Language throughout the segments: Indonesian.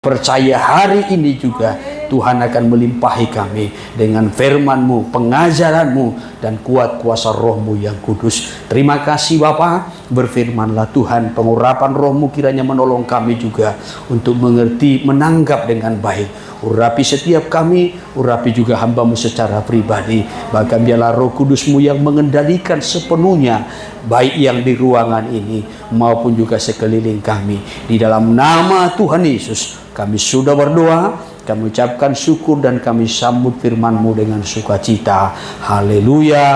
Percaya hari ini juga Tuhan akan melimpahi kami dengan firman-Mu, pengajaran-Mu, dan kuat kuasa Roh-Mu yang kudus. Terima kasih Bapa, berfirmanlah Tuhan, pengurapan Roh-Mu kiranya menolong kami juga untuk mengerti, menanggap dengan baik. Urapi setiap kami, urapi juga hamba-Mu secara pribadi. Bahkan biarlah Roh Kudus-Mu yang mengendalikan sepenuhnya, baik yang di ruangan ini maupun juga sekeliling kami. Di dalam nama Tuhan Yesus kami sudah berdoa, kami ucapkan syukur dan kami sambut firman-Mu dengan sukacita. Haleluya.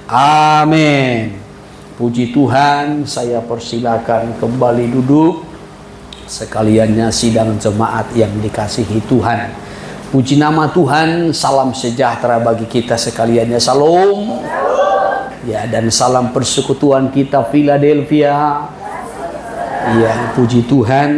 Amin. Puji Tuhan, saya persilakan kembali duduk. Sekaliannya sidang jemaat yang dikasihi Tuhan. Puji nama Tuhan, salam sejahtera bagi kita sekaliannya. Salam. Ya, dan salam persekutuan kita Philadelphia. Ya, puji Tuhan.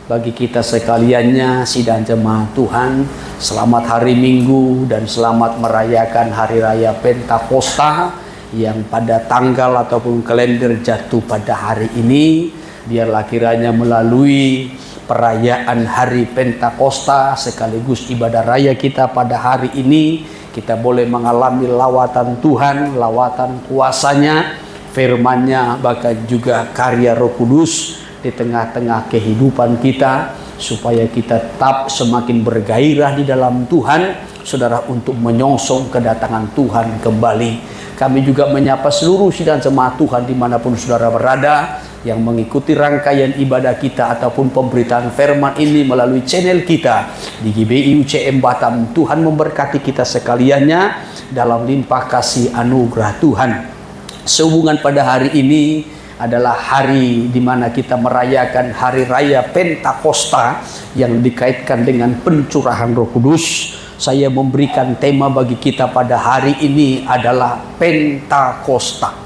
Bagi kita sekaliannya sidang jemaat Tuhan, selamat hari Minggu dan selamat merayakan Hari Raya Pentakosta yang pada tanggal ataupun kalender jatuh pada hari ini. Biarlah kiranya melalui perayaan Hari Pentakosta sekaligus ibadah raya kita pada hari ini, kita boleh mengalami lawatan Tuhan, lawatan kuasanya, firman-Nya, bahkan juga karya Roh Kudus di tengah-tengah kehidupan kita, supaya kita tetap semakin bergairah di dalam Tuhan, saudara, untuk menyongsong kedatangan Tuhan kembali. Kami juga menyapa seluruh sidang jemaat Tuhan dimanapun saudara berada, yang mengikuti rangkaian ibadah kita ataupun pemberitaan firman ini melalui channel kita di GBI UCM Batam. Tuhan memberkati kita sekaliannya dalam limpah kasih anugerah Tuhan. Sehubungan pada hari ini adalah hari di mana kita merayakan Hari Raya Pentakosta yang dikaitkan dengan pencurahan Roh Kudus. Saya memberikan tema bagi kita pada hari ini adalah Pentakosta.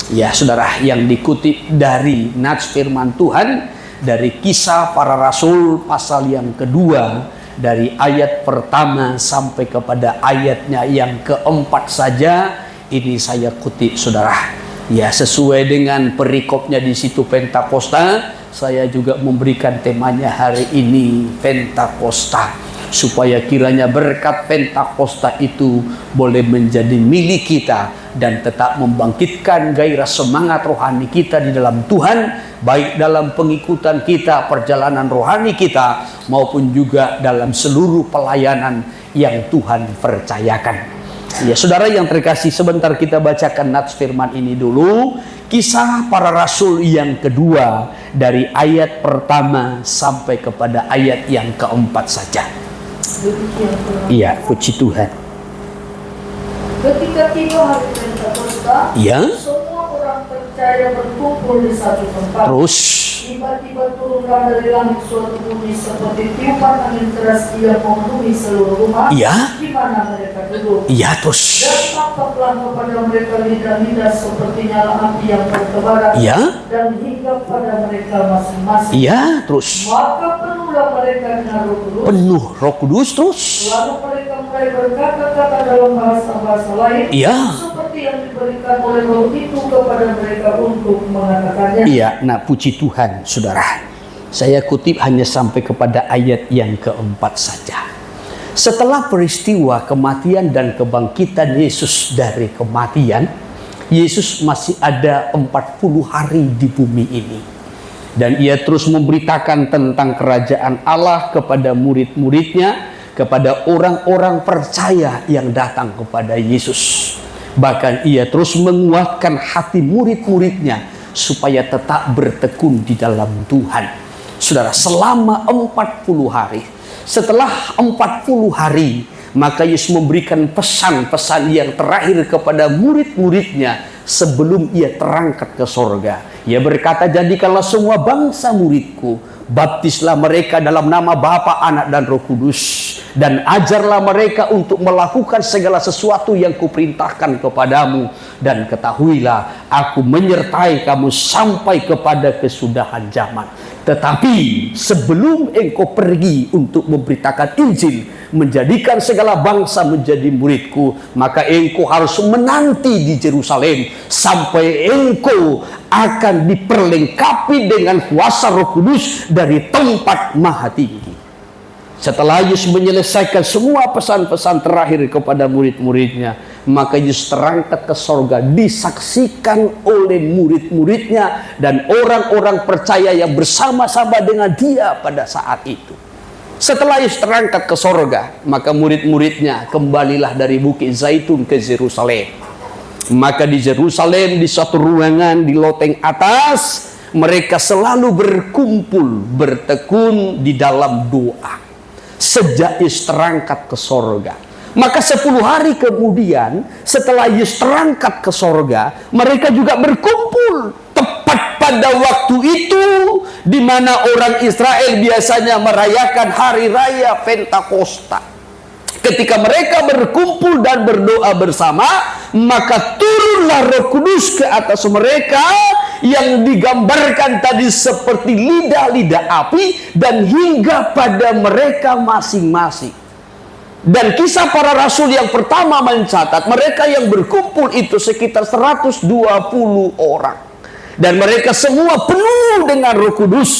Ya saudara, yang dikutip dari nats firman Tuhan dari Kisah Para Rasul pasal yang kedua, dari ayat pertama sampai kepada ayatnya yang keempat saja. Ini saya kutip saudara. Ya, sesuai dengan perikopnya di situ Pentakosta, saya juga memberikan temanya hari ini Pentakosta, supaya kiranya berkat Pentakosta itu boleh menjadi milik kita dan tetap membangkitkan gairah semangat rohani kita di dalam Tuhan, baik dalam pengikutan kita, perjalanan rohani kita, maupun juga dalam seluruh pelayanan yang Tuhan percayakan. Ya saudara yang terkasih, sebentar kita bacakan nats firman ini dulu. Kisah Para Rasul yang kedua, dari ayat pertama sampai kepada ayat yang keempat saja. Iya, puji Tuhan. Ketika tiba hari Pentakosta, ya, semua orang percaya berkumpul di satu tempat. Terus tiba-tiba turunlah dari langit suatu bunyi seperti tiupan angin keras yang memenuhi seluruh rumah, Iya. di mana mereka duduk. Iya, terus Dan tampaklah kepada mereka lidah-lidah seperti nyala api yang bertebaran, Iya. dan hinggap pada mereka masing-masing. Iya, terus Maka penuhlah mereka dengan Roh Kudus. penuh Roh Kudus, terus Lalu mereka mulai berkata-kata dalam bahasa-bahasa lain, Iya. seperti yang diberikan oleh Roh itu kepada mereka untuk mengatakannya. Iya. Nah, puji Tuhan saudara, saya kutip hanya sampai kepada ayat yang keempat saja. Setelah peristiwa kematian dan kebangkitan Yesus dari kematian, Yesus masih ada 40 hari di bumi ini. Dan ia terus memberitakan tentang kerajaan Allah kepada murid-muridnya, kepada orang-orang percaya yang datang kepada Yesus. Bahkan ia terus menguatkan hati murid-muridnya supaya tetap bertekun di dalam Tuhan. Saudara, selama 40 hari. Setelah 40 hari, maka Yesus memberikan pesan-pesan yang terakhir kepada murid-muridnya sebelum ia terangkat ke sorga. Ia berkata, jadikanlah semua bangsa muridku, baptislah mereka dalam nama Bapa, Anak, dan Roh Kudus, dan ajarlah mereka untuk melakukan segala sesuatu yang kuperintahkan kepadamu, dan ketahuilah aku menyertai kamu sampai kepada kesudahan zaman. Tetapi sebelum engkau pergi untuk memberitakan Injil, menjadikan segala bangsa menjadi muridku, maka engkau harus menanti di Yerusalem sampai engkau akan diperlengkapi dengan kuasa Roh Kudus dari tempat maha tinggi. Setelah Yesus menyelesaikan semua pesan-pesan terakhir kepada murid-muridnya, maka Yesus terangkat ke sorga, disaksikan oleh murid-muridnya dan orang-orang percaya yang bersama-sama dengan dia pada saat itu. Setelah Yesus terangkat ke sorga, maka murid-muridnya kembalilah dari Bukit Zaitun ke Yerusalem. Maka di Yerusalem, di suatu ruangan di loteng atas, mereka selalu berkumpul, bertekun di dalam doa sejak Yesus terangkat ke sorga. Maka 10 hari kemudian setelah Yesus terangkat ke sorga, mereka juga berkumpul tepat pada waktu itu di mana orang Israel biasanya merayakan hari raya Pentakosta. Ketika mereka berkumpul dan berdoa bersama, maka turunlah Roh Kudus ke atas mereka yang digambarkan tadi seperti lidah-lidah api dan hingga pada mereka masing-masing. Dan Kisah Para Rasul yang pertama mencatat mereka yang berkumpul itu sekitar 120 orang. Dan mereka semua penuh dengan Roh Kudus.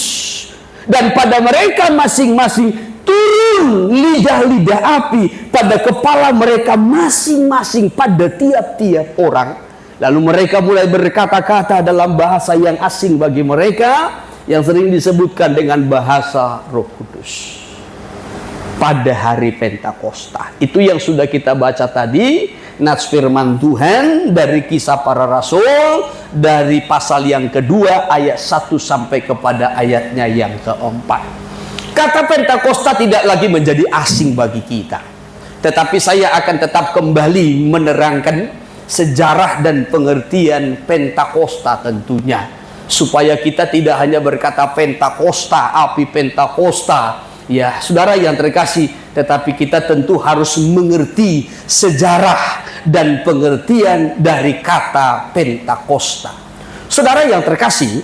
Dan pada mereka masing-masing turun lidah-lidah api pada kepala mereka masing-masing pada tiap-tiap orang. Lalu mereka mulai berkata-kata dalam bahasa yang asing bagi mereka, yang sering disebutkan dengan bahasa Roh Kudus. Pada hari Pentakosta. Itu yang sudah kita baca tadi, nats firman Tuhan dari Kisah Para Rasul, dari pasal yang kedua ayat 1 sampai kepada ayatnya yang keempat. Kata Pentakosta tidak lagi menjadi asing bagi kita. Tetapi saya akan tetap kembali menerangkan sejarah dan pengertian Pentakosta tentunya. Supaya kita tidak hanya berkata Pentakosta, api Pentakosta. Ya, saudara yang terkasih, tetapi kita tentu harus mengerti sejarah dan pengertian dari kata Pentakosta. Saudara yang terkasih,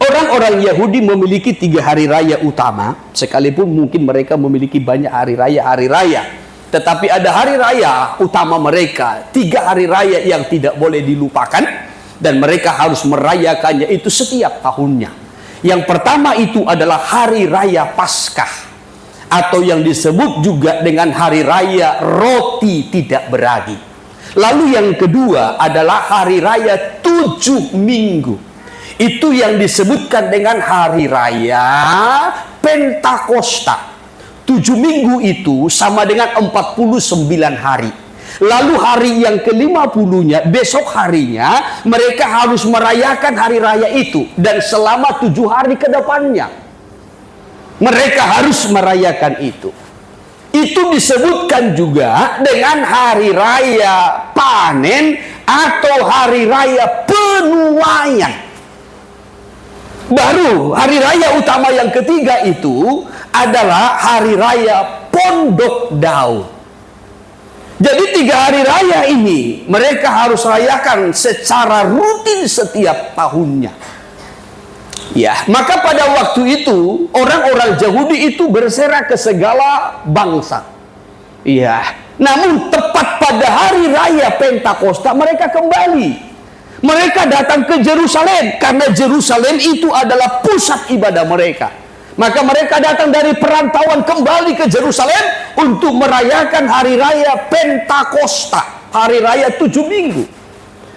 orang-orang Yahudi memiliki 3 hari raya utama, sekalipun mungkin mereka memiliki banyak hari raya. Tetapi ada hari raya utama mereka, 3 hari raya yang tidak boleh dilupakan, dan mereka harus merayakannya itu setiap tahunnya. Yang pertama itu adalah hari raya Paskah, atau yang disebut juga dengan hari raya roti tidak beragi. Lalu yang kedua adalah hari raya 7 minggu. Itu yang disebutkan dengan hari raya Pentakosta. 7 minggu itu sama dengan 49 hari. Lalu hari yang ke-50-nya, besok harinya, mereka harus merayakan hari raya itu. Dan selama 7 hari ke depannya, mereka harus merayakan itu. Itu disebutkan juga dengan hari raya panen atau hari raya penuaian. Baru hari raya utama yang ketiga itu adalah hari raya Pondok Daun. Jadi 3 hari raya ini mereka harus rayakan secara rutin setiap tahunnya. Ya, maka pada waktu itu orang-orang Yahudi itu berserak ke segala bangsa. Ya, namun tepat pada hari raya Pentakosta mereka kembali. Mereka datang ke Yerusalem karena Yerusalem itu adalah pusat ibadah mereka. Maka mereka datang dari perantauan kembali ke Yerusalem untuk merayakan hari raya Pentakosta, hari raya 7 minggu.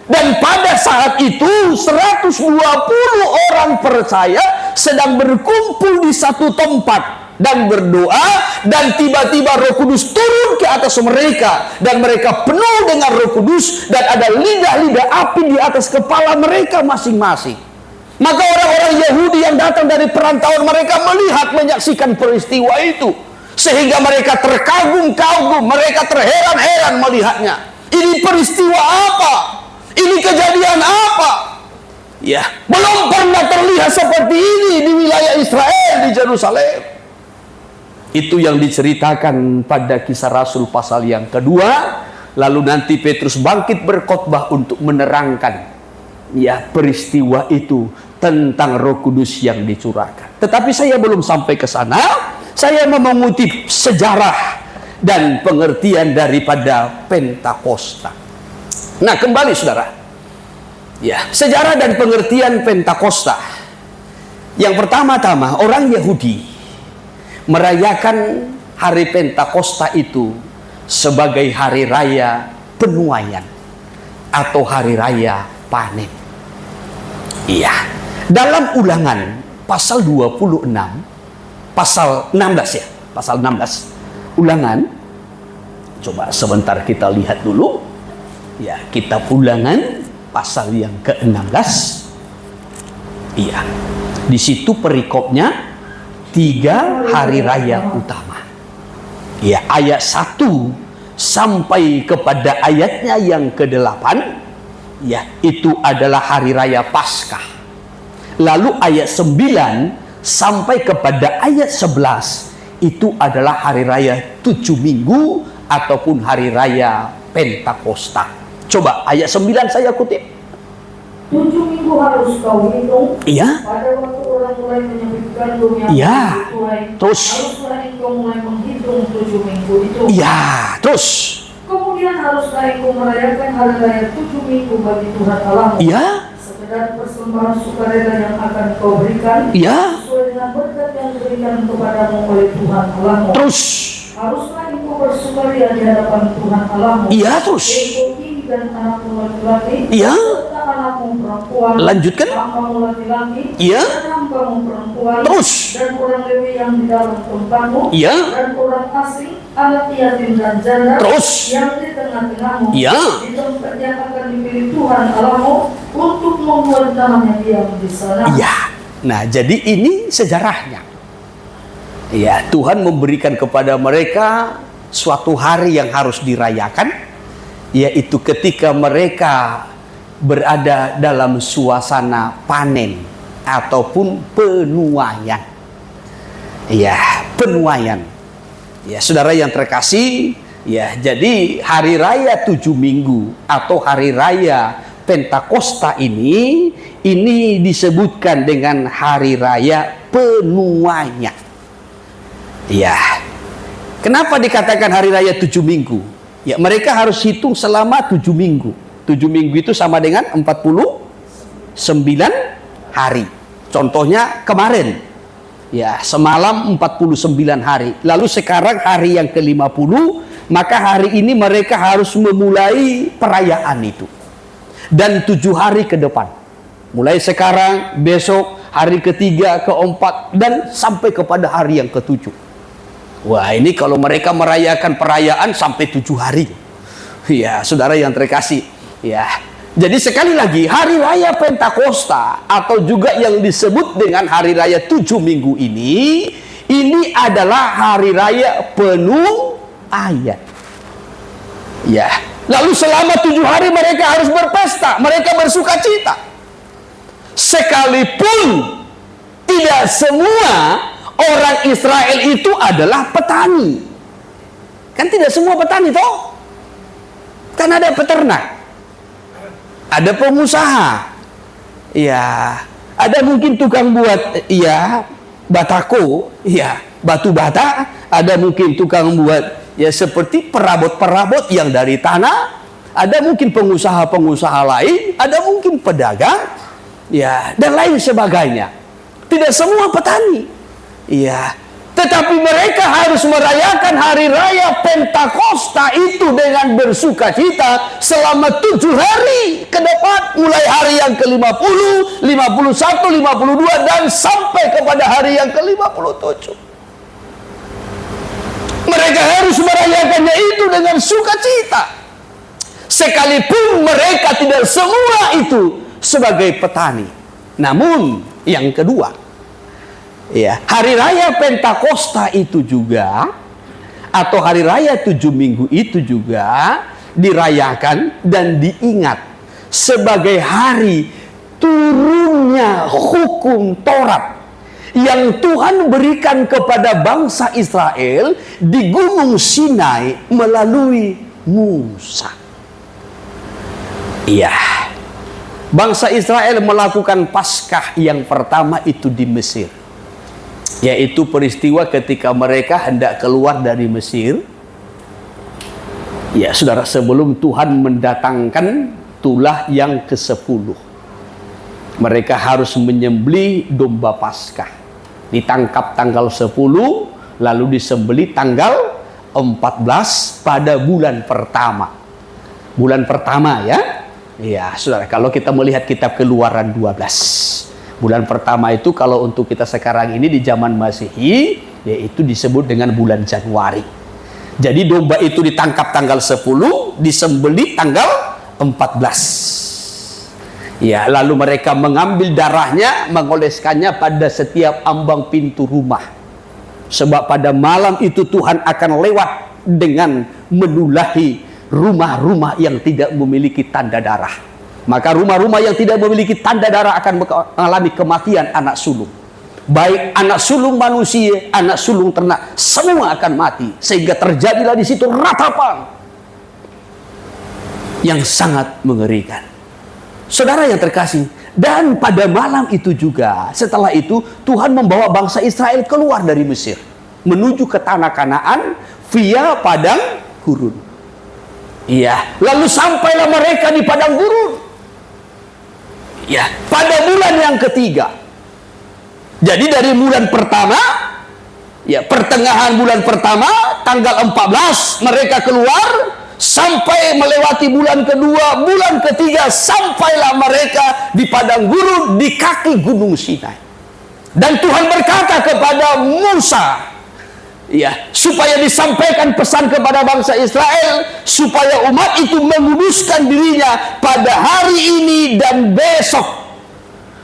Dan pada saat itu 120 orang percaya sedang berkumpul di satu tempat dan berdoa, dan tiba-tiba Roh Kudus turun ke atas mereka dan mereka penuh dengan Roh Kudus dan ada lidah-lidah api di atas kepala mereka masing-masing. Maka orang-orang Yahudi yang datang dari perantauan mereka melihat, menyaksikan peristiwa itu, sehingga mereka terkagum-kagum, mereka terheran-heran melihatnya. Ini peristiwa apa? Ini kejadian apa? Ya, belum pernah terlihat seperti ini di wilayah Israel, di Yerusalem. Itu yang diceritakan pada Kisah Rasul pasal yang kedua. Lalu nanti Petrus bangkit berkhotbah untuk menerangkan ya peristiwa itu tentang Roh Kudus yang dicurahkan. Tetapi saya belum sampai ke sana. Saya mau mengutip sejarah dan pengertian daripada Pentakosta. Nah, kembali saudara. Ya, sejarah dan pengertian Pentakosta. Yang pertama-tama, orang Yahudi merayakan hari Pentakosta itu sebagai hari raya penuaian atau hari raya panen. Iya. Dalam Ulangan pasal 26, pasal 16 ya, pasal 16. Ulangan, coba sebentar kita lihat dulu. Ya, kitab Ulangan pasal yang ke-16. Iya. Di situ perikopnya 3 hari raya utama. Ya, ayat 1 sampai kepada ayatnya yang ke-8, ya, itu adalah hari raya Paskah. Lalu ayat 9 sampai kepada ayat 11 itu adalah hari raya 7 minggu ataupun hari raya Pentakosta. Coba ayat 9 saya kutip. 7 minggu harus kau hitung. Iya. Pada waktu orang mulai menyebutkan dunia. Iya. Terus. Haruslah engkau mulai menghitung 7 minggu itu. Iya. Terus. Kemudian haruslah engkau merayakan hari raya 7 minggu bagi Tuhan Allahmu. Iya. Sekedar persembahan sukarela yang akan kau berikan. Iya. Sesuai dengan berkat yang diberikan kepadamu oleh Tuhan Allahmu. Terus. Haruslah engkau bersukaria di hadapan Tuhan Allahmu. Iya. Terus. Engkau dan anakmu laki-laki. Iya. Serta anakmu perempuan. Lanjutkan. Hambamu laki-laki. Iya. Dan hambamu perempuan. Terus. Dan orang Lewi yang di dalam tempatmu. Iya. Dan orang asing, anak yatim dan janda. Terus. Yang di tengah-tengahmu. Iya. Di tempat yang akan dipilih Tuhan Allahmu untuk membuat namanya diam di sana. Iya. Nah, jadi ini sejarahnya. Ya, Tuhan memberikan kepada mereka suatu hari yang harus dirayakan, yaitu ketika mereka berada dalam suasana panen ataupun penuaian. Ya, penuaian. Ya, saudara yang terkasih, ya, jadi hari raya 7 minggu atau hari raya Pentakosta ini disebutkan dengan hari raya penuaian. Ya. Kenapa dikatakan hari raya 7 minggu? Ya, mereka harus hitung selama 7 minggu. 7 minggu itu sama dengan 49 hari. Contohnya kemarin. Ya, semalam 49 hari. Lalu sekarang hari yang ke-50, maka hari ini mereka harus memulai perayaan itu. Dan 7 hari ke depan. Mulai sekarang, besok, hari ketiga, keempat, dan sampai kepada hari yang ke-7. Wah, ini kalau mereka merayakan perayaan sampai 7 hari. Ya, saudara yang terkasih. Ya, jadi sekali lagi, hari raya Pentakosta atau juga yang disebut dengan hari raya 7 minggu ini adalah hari raya penuaian. Ya, lalu selama 7 hari mereka harus berpesta, mereka bersuka cita. Sekalipun tidak semua orang Israel itu adalah petani. Kan tidak semua petani toh? Kan ada peternak, ada pengusaha, ya, ada mungkin tukang buat, ya, batako, ya, batu bata, ada mungkin tukang buat, ya, seperti perabot-perabot yang dari tanah, ada mungkin pengusaha-pengusaha lain, ada mungkin pedagang, ya, dan lain sebagainya. Tidak semua petani, ya, tetapi mereka harus merayakan hari raya Pentakosta itu dengan bersuka cita selama 7 hari ke depan, mulai hari yang ke-50, 51, 52, dan sampai kepada hari yang ke-57. Mereka harus merayakannya itu dengan sukacita. Sekalipun mereka tidak semua itu sebagai petani. Namun yang kedua, ya, hari raya Pentakosta itu juga, atau hari raya 7 minggu itu juga dirayakan dan diingat sebagai hari turunnya hukum Taurat yang Tuhan berikan kepada bangsa Israel di Gunung Sinai melalui Musa. Iya, bangsa Israel melakukan Paskah yang pertama itu di Mesir, yaitu peristiwa ketika mereka hendak keluar dari Mesir. Ya, saudara, sebelum Tuhan mendatangkan tulah yang ke-10, mereka harus menyembelih domba Paskah. Ditangkap tanggal 10, lalu disembelih tanggal 14 pada bulan pertama. Bulan pertama ya. Ya, saudara, kalau kita melihat kitab Keluaran 12. Bulan pertama itu kalau untuk kita sekarang ini di zaman Masehi, yaitu disebut dengan bulan Januari. Jadi domba itu ditangkap tanggal 10, disembelih tanggal 14. Ya, lalu mereka mengambil darahnya, mengoleskannya pada setiap ambang pintu rumah. Sebab pada malam itu Tuhan akan lewat dengan menulahi rumah-rumah yang tidak memiliki tanda darah. Maka rumah-rumah yang tidak memiliki tanda darah akan mengalami kematian anak sulung. Baik anak sulung manusia, anak sulung ternak, semua akan mati. Sehingga terjadilah di situ ratapan yang sangat mengerikan. Saudara yang terkasih, dan pada malam itu juga, setelah itu Tuhan membawa bangsa Israel keluar dari Mesir menuju ke tanah Kanaan via padang gurun. Iya, lalu sampailah mereka di padang gurun. Ya, pada bulan yang ketiga. Jadi dari bulan pertama, ya pertengahan bulan pertama, tanggal 14 mereka keluar sampai melewati bulan kedua, bulan ketiga sampailah mereka di padang gurun di kaki Gunung Sinai. Dan Tuhan berkata kepada Musa, ya, supaya disampaikan pesan kepada bangsa Israel supaya umat itu menguduskan dirinya pada hari ini dan besok.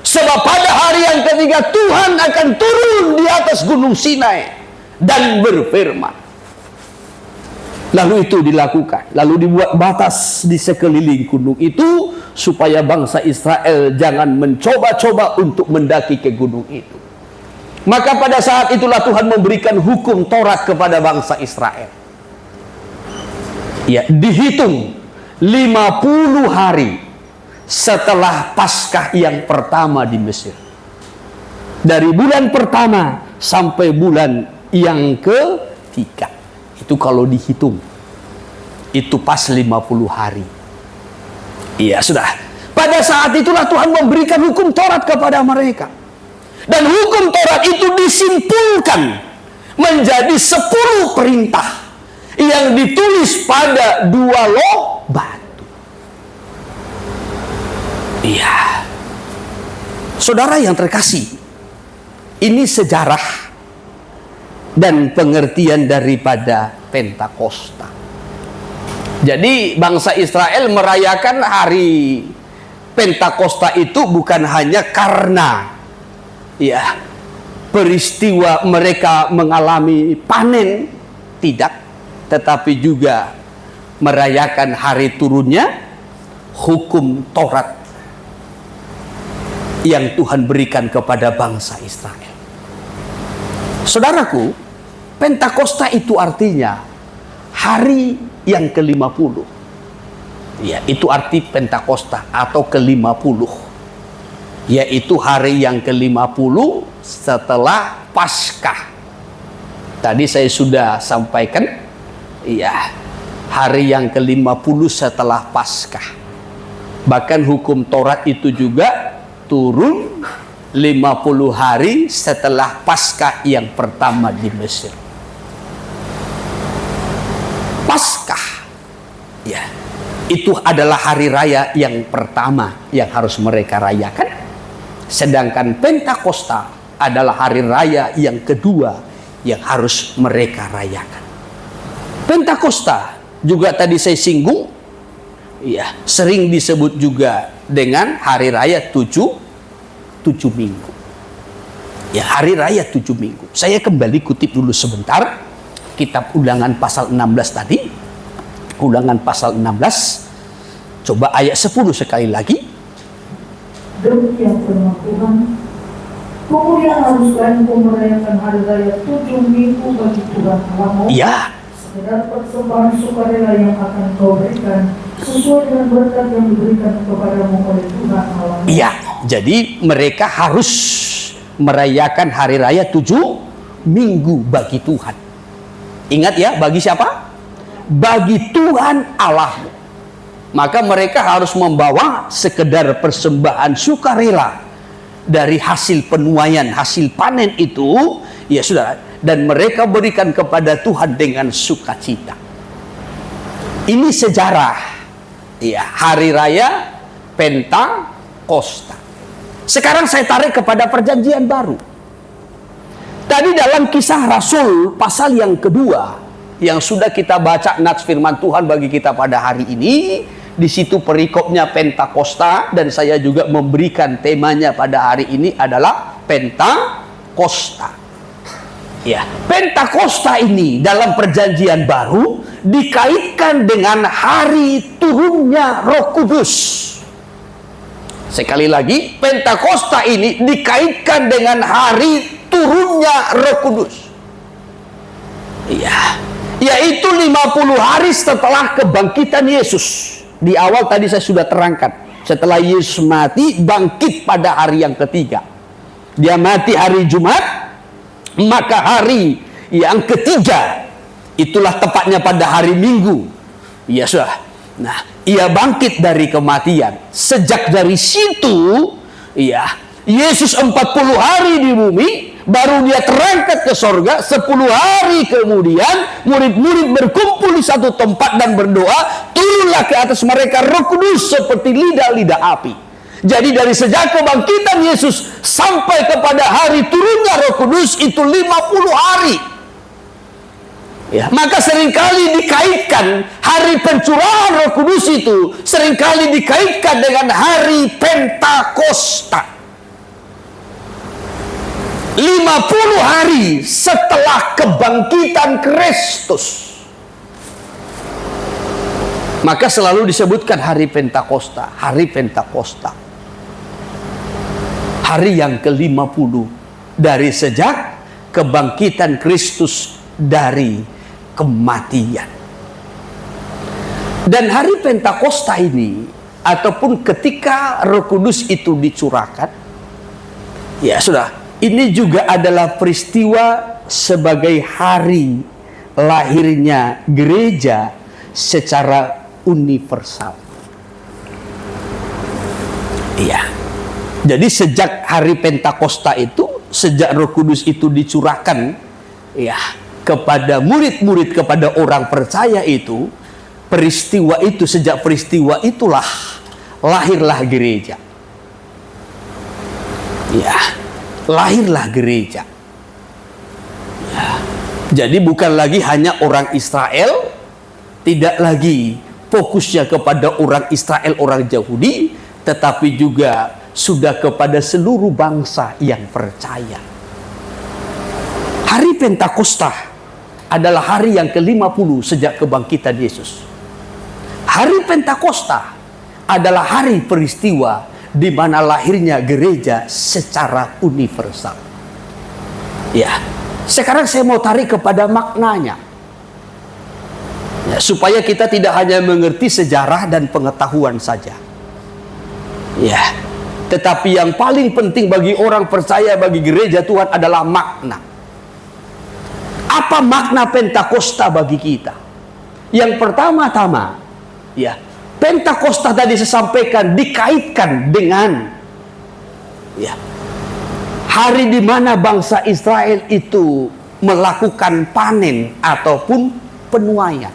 Sebab pada hari yang ketiga Tuhan akan turun di atas Gunung Sinai dan berfirman. Lalu itu dilakukan. Lalu dibuat batas di sekeliling gunung itu supaya bangsa Israel jangan mencoba-coba untuk mendaki ke gunung itu. Maka pada saat itulah Tuhan memberikan hukum Taurat kepada bangsa Israel. Ya, dihitung 50 hari setelah Paskah yang pertama di Mesir. Dari bulan pertama sampai bulan yang ketiga. Itu kalau dihitung. Itu pas 50 hari. Iya, sudah. Pada saat itulah Tuhan memberikan hukum Taurat kepada mereka. Dan hukum Taurat itu disimpulkan menjadi 10 perintah yang ditulis pada 2 loh batu. Iya. Saudara yang terkasih, ini sejarah dan pengertian daripada Pentakosta. Jadi bangsa Israel merayakan hari Pentakosta itu bukan hanya karena ya peristiwa mereka mengalami panen, tidak, tetapi juga merayakan hari turunnya hukum Taurat yang Tuhan berikan kepada bangsa Israel. Saudaraku, Pentakosta itu artinya hari yang ke-50. Ya, itu arti Pentakosta atau ke-50. Yaitu hari yang ke-50 setelah Paskah. Tadi saya sudah sampaikan, iya, hari yang ke-50 setelah Paskah. Bahkan hukum Taurat itu juga turun 50 hari setelah Paskah yang pertama di Mesir. Paskah, ya, itu adalah hari raya yang pertama yang harus mereka rayakan. Sedangkan Pentakosta adalah hari raya yang kedua yang harus mereka rayakan. Pentakosta juga tadi saya singgung, ya, sering disebut juga dengan hari raya 7 minggu. Ya, hari raya 7 minggu. Saya kembali kutip dulu sebentar kitab Ulangan pasal 16 tadi. Ulangan pasal 16. Coba ayat 10 sekali lagi. Demikian firman Tuhan. Kemudian haruskah engkau merayakan hari raya 7 minggu bagi Tuhan Allahmu? Iya. Sekedar persembahan sukarela yang akan kau berikan sesuai dengan berkat yang diberikan kepadamu oleh Tuhan Allahmu. Iya. Jadi mereka harus merayakan hari raya 7 minggu bagi Tuhan. Ingat ya, bagi siapa? Bagi Tuhan Allahmu. Maka mereka harus membawa sekedar persembahan sukarela dari hasil penuaian, hasil panen itu, ya sudah, dan mereka berikan kepada Tuhan dengan sukacita. Ini sejarah, ya, hari raya Pentakosta. Sekarang saya tarik kepada perjanjian baru. Tadi dalam Kisah Rasul pasal yang kedua yang sudah kita baca nats firman Tuhan bagi kita pada hari ini, di situ perikopnya Pentakosta, dan saya juga memberikan temanya pada hari ini adalah Pentakosta. Ya, Pentakosta ini dalam perjanjian baru dikaitkan dengan hari turunnya Roh Kudus. Sekali lagi, Pentakosta ini dikaitkan dengan hari turunnya Roh Kudus. Iya, yaitu 50 hari setelah kebangkitan Yesus. Di awal tadi saya sudah terangkan, setelah Yesus mati, bangkit pada hari yang ketiga. Dia mati hari Jumat, maka hari yang ketiga itulah tepatnya pada hari Minggu. Ya sudah. Nah, ia bangkit dari kematian. Sejak dari situ, ya, Yesus 40 hari di bumi, baru dia terangkat ke sorga. 10 hari kemudian murid-murid berkumpul di satu tempat dan berdoa, turunlah ke atas mereka Roh Kudus seperti lidah-lidah api. Jadi dari sejak kebangkitan Yesus sampai kepada hari turunnya Roh Kudus itu 50 hari. Ya, maka seringkali dikaitkan hari pencurahan Roh Kudus itu seringkali dikaitkan dengan hari Pentakosta. 50 hari setelah kebangkitan Kristus. Maka selalu disebutkan hari Pentakosta, hari Pentakosta. Hari yang ke-50 dari sejak kebangkitan Kristus dari kematian. Dan hari Pentakosta ini, ataupun ketika Roh Kudus itu dicurahkan, ya sudah, ini juga adalah peristiwa sebagai hari lahirnya gereja secara universal. Iya. Jadi sejak hari Pentakosta itu, sejak Roh Kudus itu dicurahkan, ya, kepada murid-murid, kepada orang percaya itu, peristiwa itu, sejak peristiwa itulah lahirlah gereja. Ya, lahirlah gereja. Ya. Jadi bukan lagi hanya orang Israel, tidak lagi fokusnya kepada orang Israel, orang Yahudi, tetapi juga sudah kepada seluruh bangsa yang percaya. Hari Pentakosta adalah hari yang ke-50 sejak kebangkitan Yesus. Hari Pentakosta adalah hari peristiwa di mana lahirnya gereja secara universal. Ya, sekarang saya mau tarik kepada maknanya. Ya, supaya kita tidak hanya mengerti sejarah dan pengetahuan saja. Ya, tetapi yang paling penting bagi orang percaya, bagi gereja Tuhan adalah makna. Apa makna Pentakosta bagi kita? Yang pertama-tama, ya, Pentakosta tadi saya sampaikan dikaitkan dengan, ya, hari di mana bangsa Israel itu melakukan panen ataupun penuaian.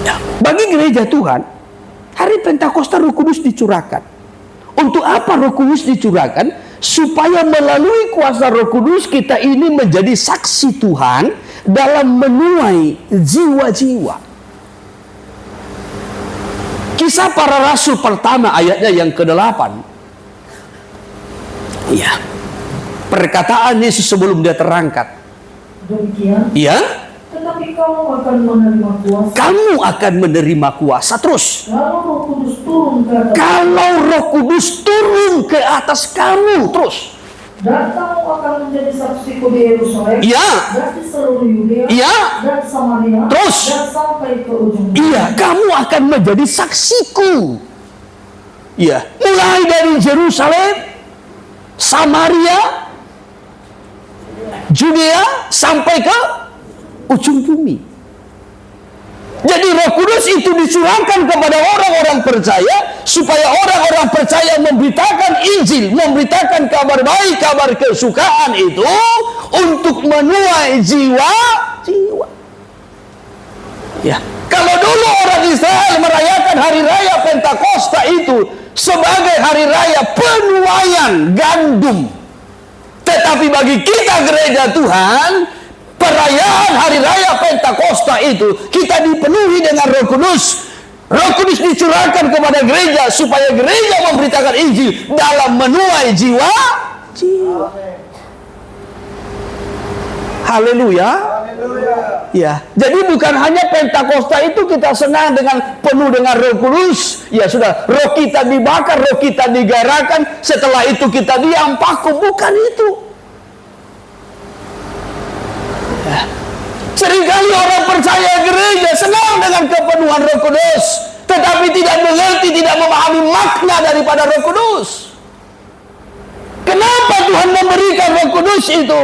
Ya, bagi gereja Tuhan, hari Pentakosta Roh Kudus dicurahkan. Untuk apa Roh Kudus dicurahkan? Supaya melalui kuasa Roh Kudus kita ini menjadi saksi Tuhan dalam menuai jiwa-jiwa. Kisah Para Rasul pertama ayatnya yang ke-8. Iya. Perkataan Yesus sebelum dia terangkat. Demikian. Ya. Tetapi kamu akan menerima kuasa. Kamu akan menerima kuasa. Terus. Kalau Roh Kudus turun ke atas. Kalau Roh Kudus turun ke atas kamu. Terus. Dan kamu akan menjadi saksiku di Yerusalem. Iya. Dan di seluruh Yudea. Iya. Dan Samaria. Terus. Dan sampai ke ujung. Iya, kamu akan menjadi saksiku. Iya, mulai dari Yerusalem, Samaria, Judea, sampai ke ujung bumi. Jadi Roh Kudus itu dicurahkan kepada orang-orang percaya supaya orang-orang percaya memberitakan Injil, memberitakan kabar baik, kabar kesukaan itu untuk menuai jiwa. Ya, kalau dulu orang Israel merayakan hari raya Pentakosta itu sebagai hari raya penuaian gandum. Tetapi bagi kita gereja Tuhan, perayaan hari raya Pentakosta itu kita dipenuhi dengan Roh Kudus. Roh Kudus dicurahkan kepada gereja supaya gereja memberitakan Injil dalam menuai jiwa. Haleluya. Ya, jadi bukan hanya Pentakosta itu kita senang dengan penuh dengan Roh Kudus. Ya sudah, roh kita dibakar, roh kita digairahkan, setelah itu kita diam paku, bukan itu. Ya. Seringkali orang percaya gereja senang dengan kepenuhan Roh Kudus, tetapi tidak mengerti, tidak memahami makna daripada Roh Kudus. Kenapa Tuhan memberikan Roh Kudus itu?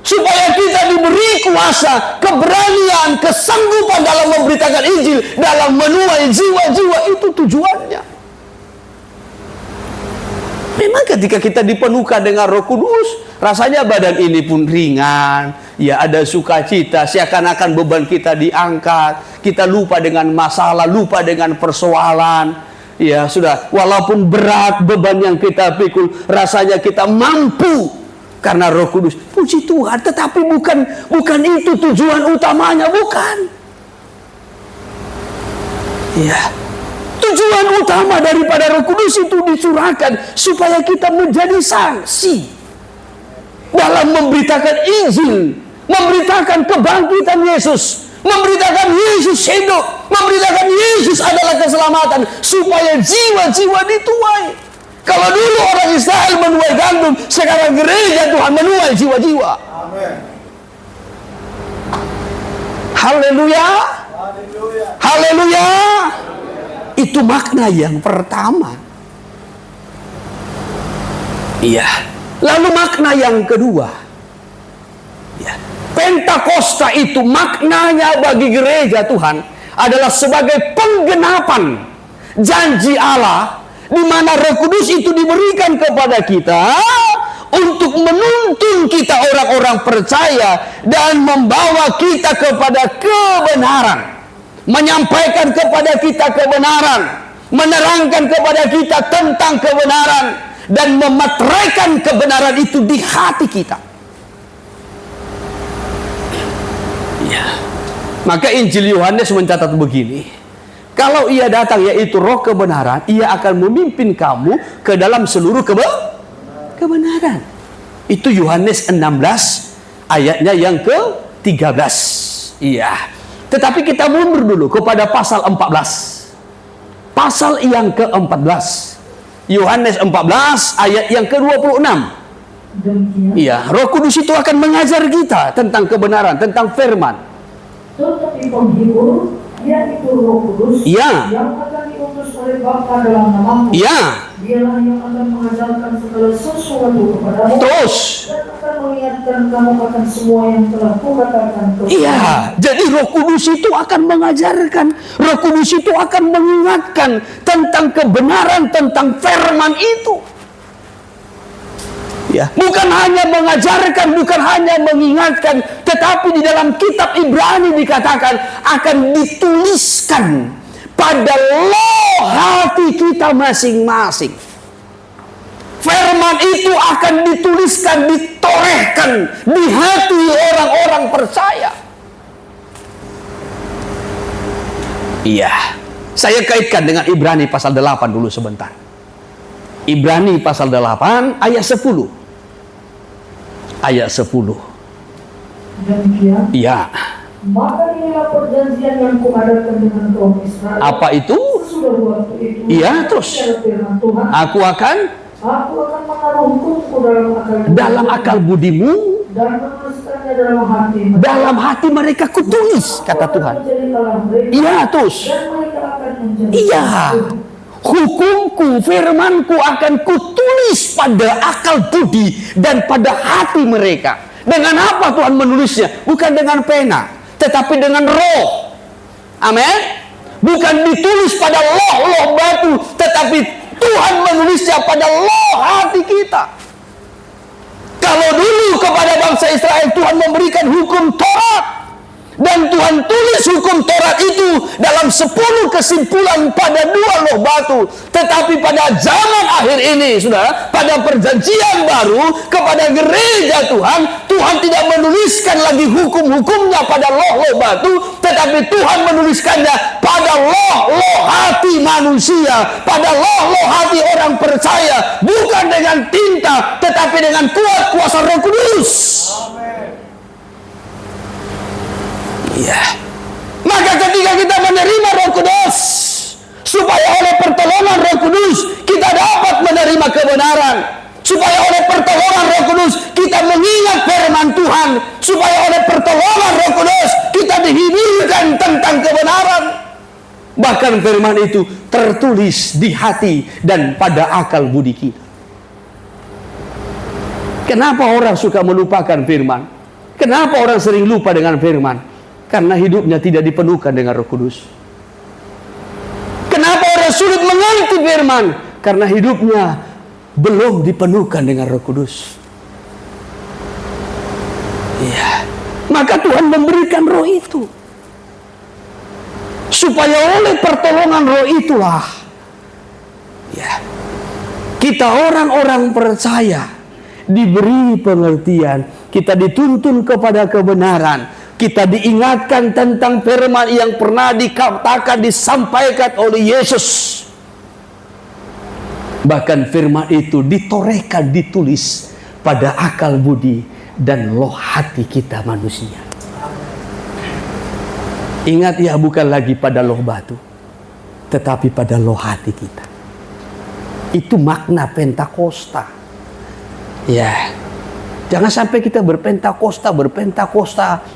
Supaya kita diberi kuasa, keberanian, kesanggupan dalam memberitakan Injil, dalam menuai jiwa-jiwa, itu tujuannya. Memang ketika kita dipenuhkan dengan Roh Kudus, rasanya badan ini pun ringan, ya ada sukacita, seakan-akan beban kita diangkat, kita lupa dengan masalah, lupa dengan persoalan. Ya sudah, walaupun berat beban yang kita pikul, rasanya kita mampu karena Roh Kudus. Puji Tuhan, tetapi bukan itu tujuan utamanya, bukan. Ya. Tujuan utama daripada Roh Kudus itu dicurahkan supaya kita menjadi saksi dalam memberitakan Injil, memberitakan kebangkitan Yesus, memberitakan Yesus hidup, memberitakan Yesus adalah keselamatan, supaya jiwa-jiwa dituai. Kalau dulu orang Israel menuai gandum, sekarang gereja Tuhan menuai jiwa-jiwa. Amin. Haleluya. Haleluya. Itu makna yang pertama. Iya. Lalu makna yang kedua. Ya. Pentakosta itu maknanya bagi gereja Tuhan adalah sebagai penggenapan janji Allah, di mana Roh Kudus itu diberikan kepada kita untuk menuntun kita orang-orang percaya dan membawa kita kepada kebenaran, menyampaikan kepada kita kebenaran, menerangkan kepada kita tentang kebenaran, dan memeteraikan kebenaran itu di hati kita. Ya. Maka Injil Yohanes mencatat begini: kalau ia datang, yaitu roh kebenaran, ia akan memimpin kamu ke dalam seluruh kebenaran. Itu Yohanes 16 ayatnya yang ke-13. Iya. Tetapi kita mundur dulu kepada pasal 14. Pasal yang ke-14. Yohanes 14 ayat yang ke-26. Iya, Roh Kudus itu akan mengajar kita tentang kebenaran, tentang firman. Tetapi penghibur, yaitu Roh Kudus, ya, yang akan diutus oleh Bapa dalam namamu, ya, dialah yang akan mengajarkan segala sesuatu kepadamu, terus, dan akan mengingatkan kamu akan semua yang telah kukatakan kepadamu. Iya, jadi Roh Kudus itu akan mengajarkan, Roh Kudus itu akan mengingatkan tentang kebenaran, tentang firman itu. Ya, bukan hanya mengajarkan, bukan hanya mengingatkan, tetapi di dalam kitab Ibrani dikatakan akan dituliskan pada loh hati kita masing-masing. Firman itu akan dituliskan, ditorehkan di hati orang-orang percaya. Iya, saya kaitkan dengan Ibrani pasal 8 dulu sebentar. Ibrani pasal 8 ayat 10. Ayat 10. Demikian. Iya. Maka inilah perjanjian yang kuadakan dengan kaum Israel. Apa itu? Sesudah waktu itu. Iya, terus. Tuhan, Aku akan menaruh hukumku dalam akal budimu, dan menuliskannya dalam hatimu. dalam hati mereka kutulis, kata Tuhan. Iya, terus. Dan mereka akan menjadi Iya. Hukumku, firmanku akan kutulis pada akal budi dan pada hati mereka. Dengan apa Tuhan menulisnya? Bukan dengan pena, tetapi dengan roh. Amin. Bukan ditulis pada loh batu, tetapi Tuhan menulisnya pada loh hati kita. Kalau dulu kepada bangsa Israel Tuhan memberikan hukum Taurat, dan Tuhan tulis hukum Taurat itu dalam 10 kesimpulan pada 2 loh batu. Tetapi pada zaman akhir ini, saudara, pada perjanjian baru, kepada gereja Tuhan, Tuhan tidak menuliskan lagi hukum-hukumnya pada loh batu, tetapi Tuhan menuliskannya pada loh hati manusia, pada loh hati orang percaya, bukan dengan tinta, tetapi dengan kuat kuasa Roh Kudus. Ya. Maka ketika kita menerima Roh Kudus, supaya oleh pertolongan Roh Kudus kita dapat menerima kebenaran, supaya oleh pertolongan Roh Kudus kita mengingat firman Tuhan, supaya oleh pertolongan Roh Kudus kita dihiburkan tentang kebenaran. Bahkan firman itu tertulis di hati dan pada akal budi kita. Kenapa orang suka melupakan firman? Kenapa orang sering lupa dengan firman? Karena hidupnya tidak dipenuhkan dengan Roh Kudus. Kenapa orang sulit mengerti firman? Karena hidupnya belum dipenuhkan dengan Roh Kudus. Iya. Maka Tuhan memberikan Roh itu, supaya oleh pertolongan Roh itulah, ya, kita orang-orang percaya diberi pengertian, kita dituntun kepada kebenaran. Kita diingatkan tentang firman yang pernah dikatakan, disampaikan oleh Yesus. Bahkan firman itu ditorehkan, ditulis pada akal budi dan loh hati kita manusia. Ingat ya, bukan lagi pada loh batu, tetapi pada loh hati kita. Itu makna Pentakosta. Ya. Jangan sampai kita berpentakosta,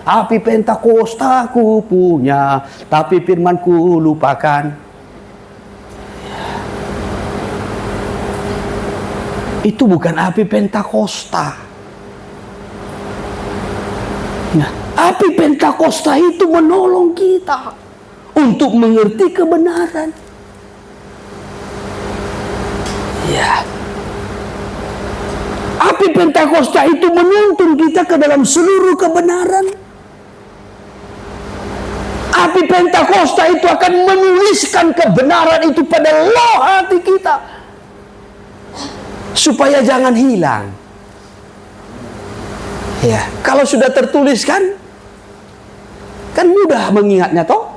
api Pentakosta ku punya, tapi firmanku lupakan. Itu bukan api Pentakosta. Nah, api Pentakosta itu menolong kita untuk mengerti kebenaran. Ya. Api Pentakosta itu menuntun kita ke dalam seluruh kebenaran. Api Pentakosta itu akan menuliskan kebenaran itu pada loh hati kita, supaya jangan hilang. Ya, kalau sudah tertulis kan mudah mengingatnya toh.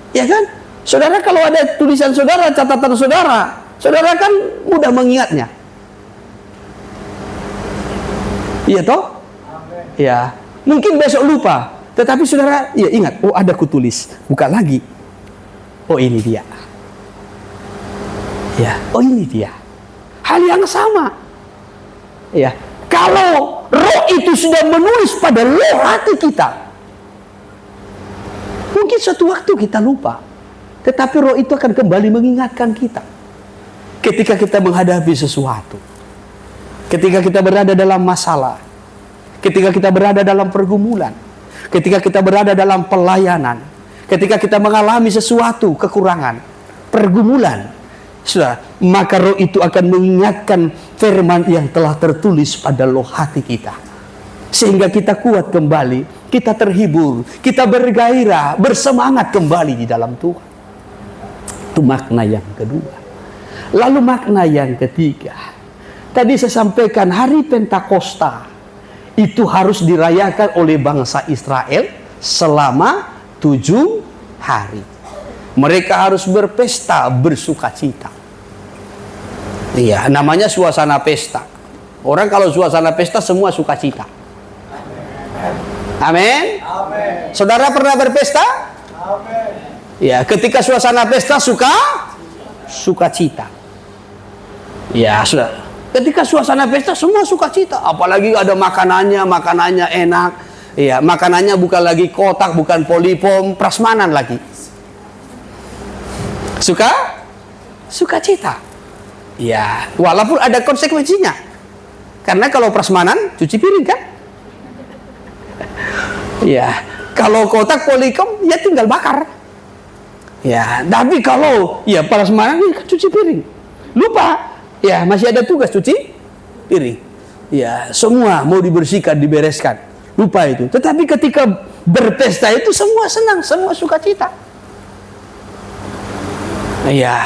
Ya kan? Saudara, kalau ada tulisan saudara, catatan saudara, saudara kan mudah mengingatnya. Iya toh? Ya, mungkin besok lupa, tetapi saudara ya ingat, oh ada kutulis, buka lagi. Oh ini dia. Ya, oh ini dia. Hal yang sama. Ya, kalau Roh itu sudah menulis pada loh hati kita, mungkin suatu waktu kita lupa, tetapi Roh itu akan kembali mengingatkan kita ketika kita menghadapi sesuatu. Ketika kita berada dalam masalah, ketika kita berada dalam pergumulan, ketika kita berada dalam pelayanan, ketika kita mengalami sesuatu kekurangan, pergumulan, saudara, maka Roh itu akan mengingatkan firman yang telah tertulis pada loh hati kita, sehingga kita kuat kembali, kita terhibur, kita bergairah, bersemangat kembali di dalam Tuhan. Itu makna yang kedua. Lalu makna yang ketiga, tadi saya sampaikan hari Pentakosta itu harus dirayakan oleh bangsa Israel selama 7 hari. Mereka harus berpesta, bersukacita. Iya, namanya suasana pesta. Orang kalau suasana pesta semua sukacita. Amin. Saudara pernah berpesta? Amin. Ya, ketika suasana pesta sukacita. Ya, sudah. Ketika suasana pesta semua sukacita, apalagi ada makanannya enak. Ya, makanannya bukan lagi kotak, bukan polipom, prasmanan lagi. Sukacita. Ya, walaupun ada konsekuensinya. Karena kalau prasmanan cuci piring kan? Ya, Kalau kotak polikom, ya tinggal bakar. Ya, tapi kalau ya prasmanan ya cuci piring. Lupa, ya masih ada tugas cuci piring. Ya, semua mau dibersihkan, dibereskan. Lupa itu. Tetapi ketika berpesta itu semua senang, semua sukacita. Ya,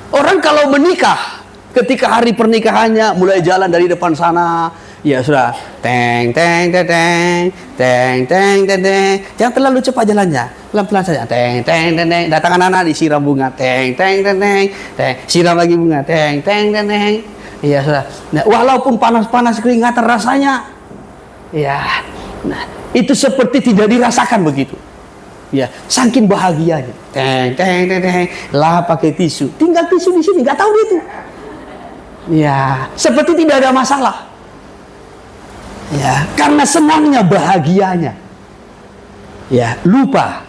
orang kalau menikah, ketika hari pernikahannya mulai jalan dari depan sana, ya sudah, teng teng teng teng teng teng teng teng, jangan terlalu cepat jalannya, pelan-pelan saja, teng teng teng teng, datang anak-anak disiram bunga, teng teng teng teng teng, siram lagi bunga, teng teng teng teng, ya sudah. Nah, walaupun panas-panas keringatan rasanya, ya, nah itu seperti tidak dirasakan begitu, ya, saking bahagianya, teng teng teng teng, lah pakai tisu, tinggal tisu di sini, nggak tahu itu, ya, seperti tidak ada masalah. Ya, karena senangnya, bahagianya. Ya, lupa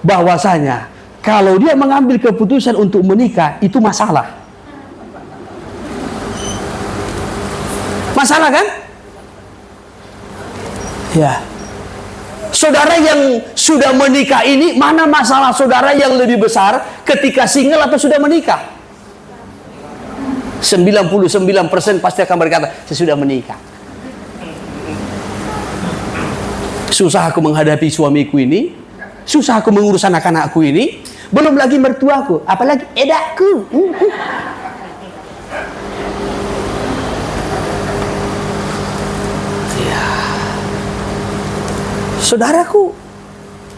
bahwasanya kalau dia mengambil keputusan untuk menikah itu masalah. Masalah kan? Ya. Saudara yang sudah menikah ini, mana masalah saudara yang lebih besar ketika single atau sudah menikah? 99% pasti akan berkata, saya sudah menikah. Susah aku menghadapi suamiku ini, susah aku mengurus anak-anakku ini, belum lagi mertuaku, apalagi edakku. Ya. Saudaraku,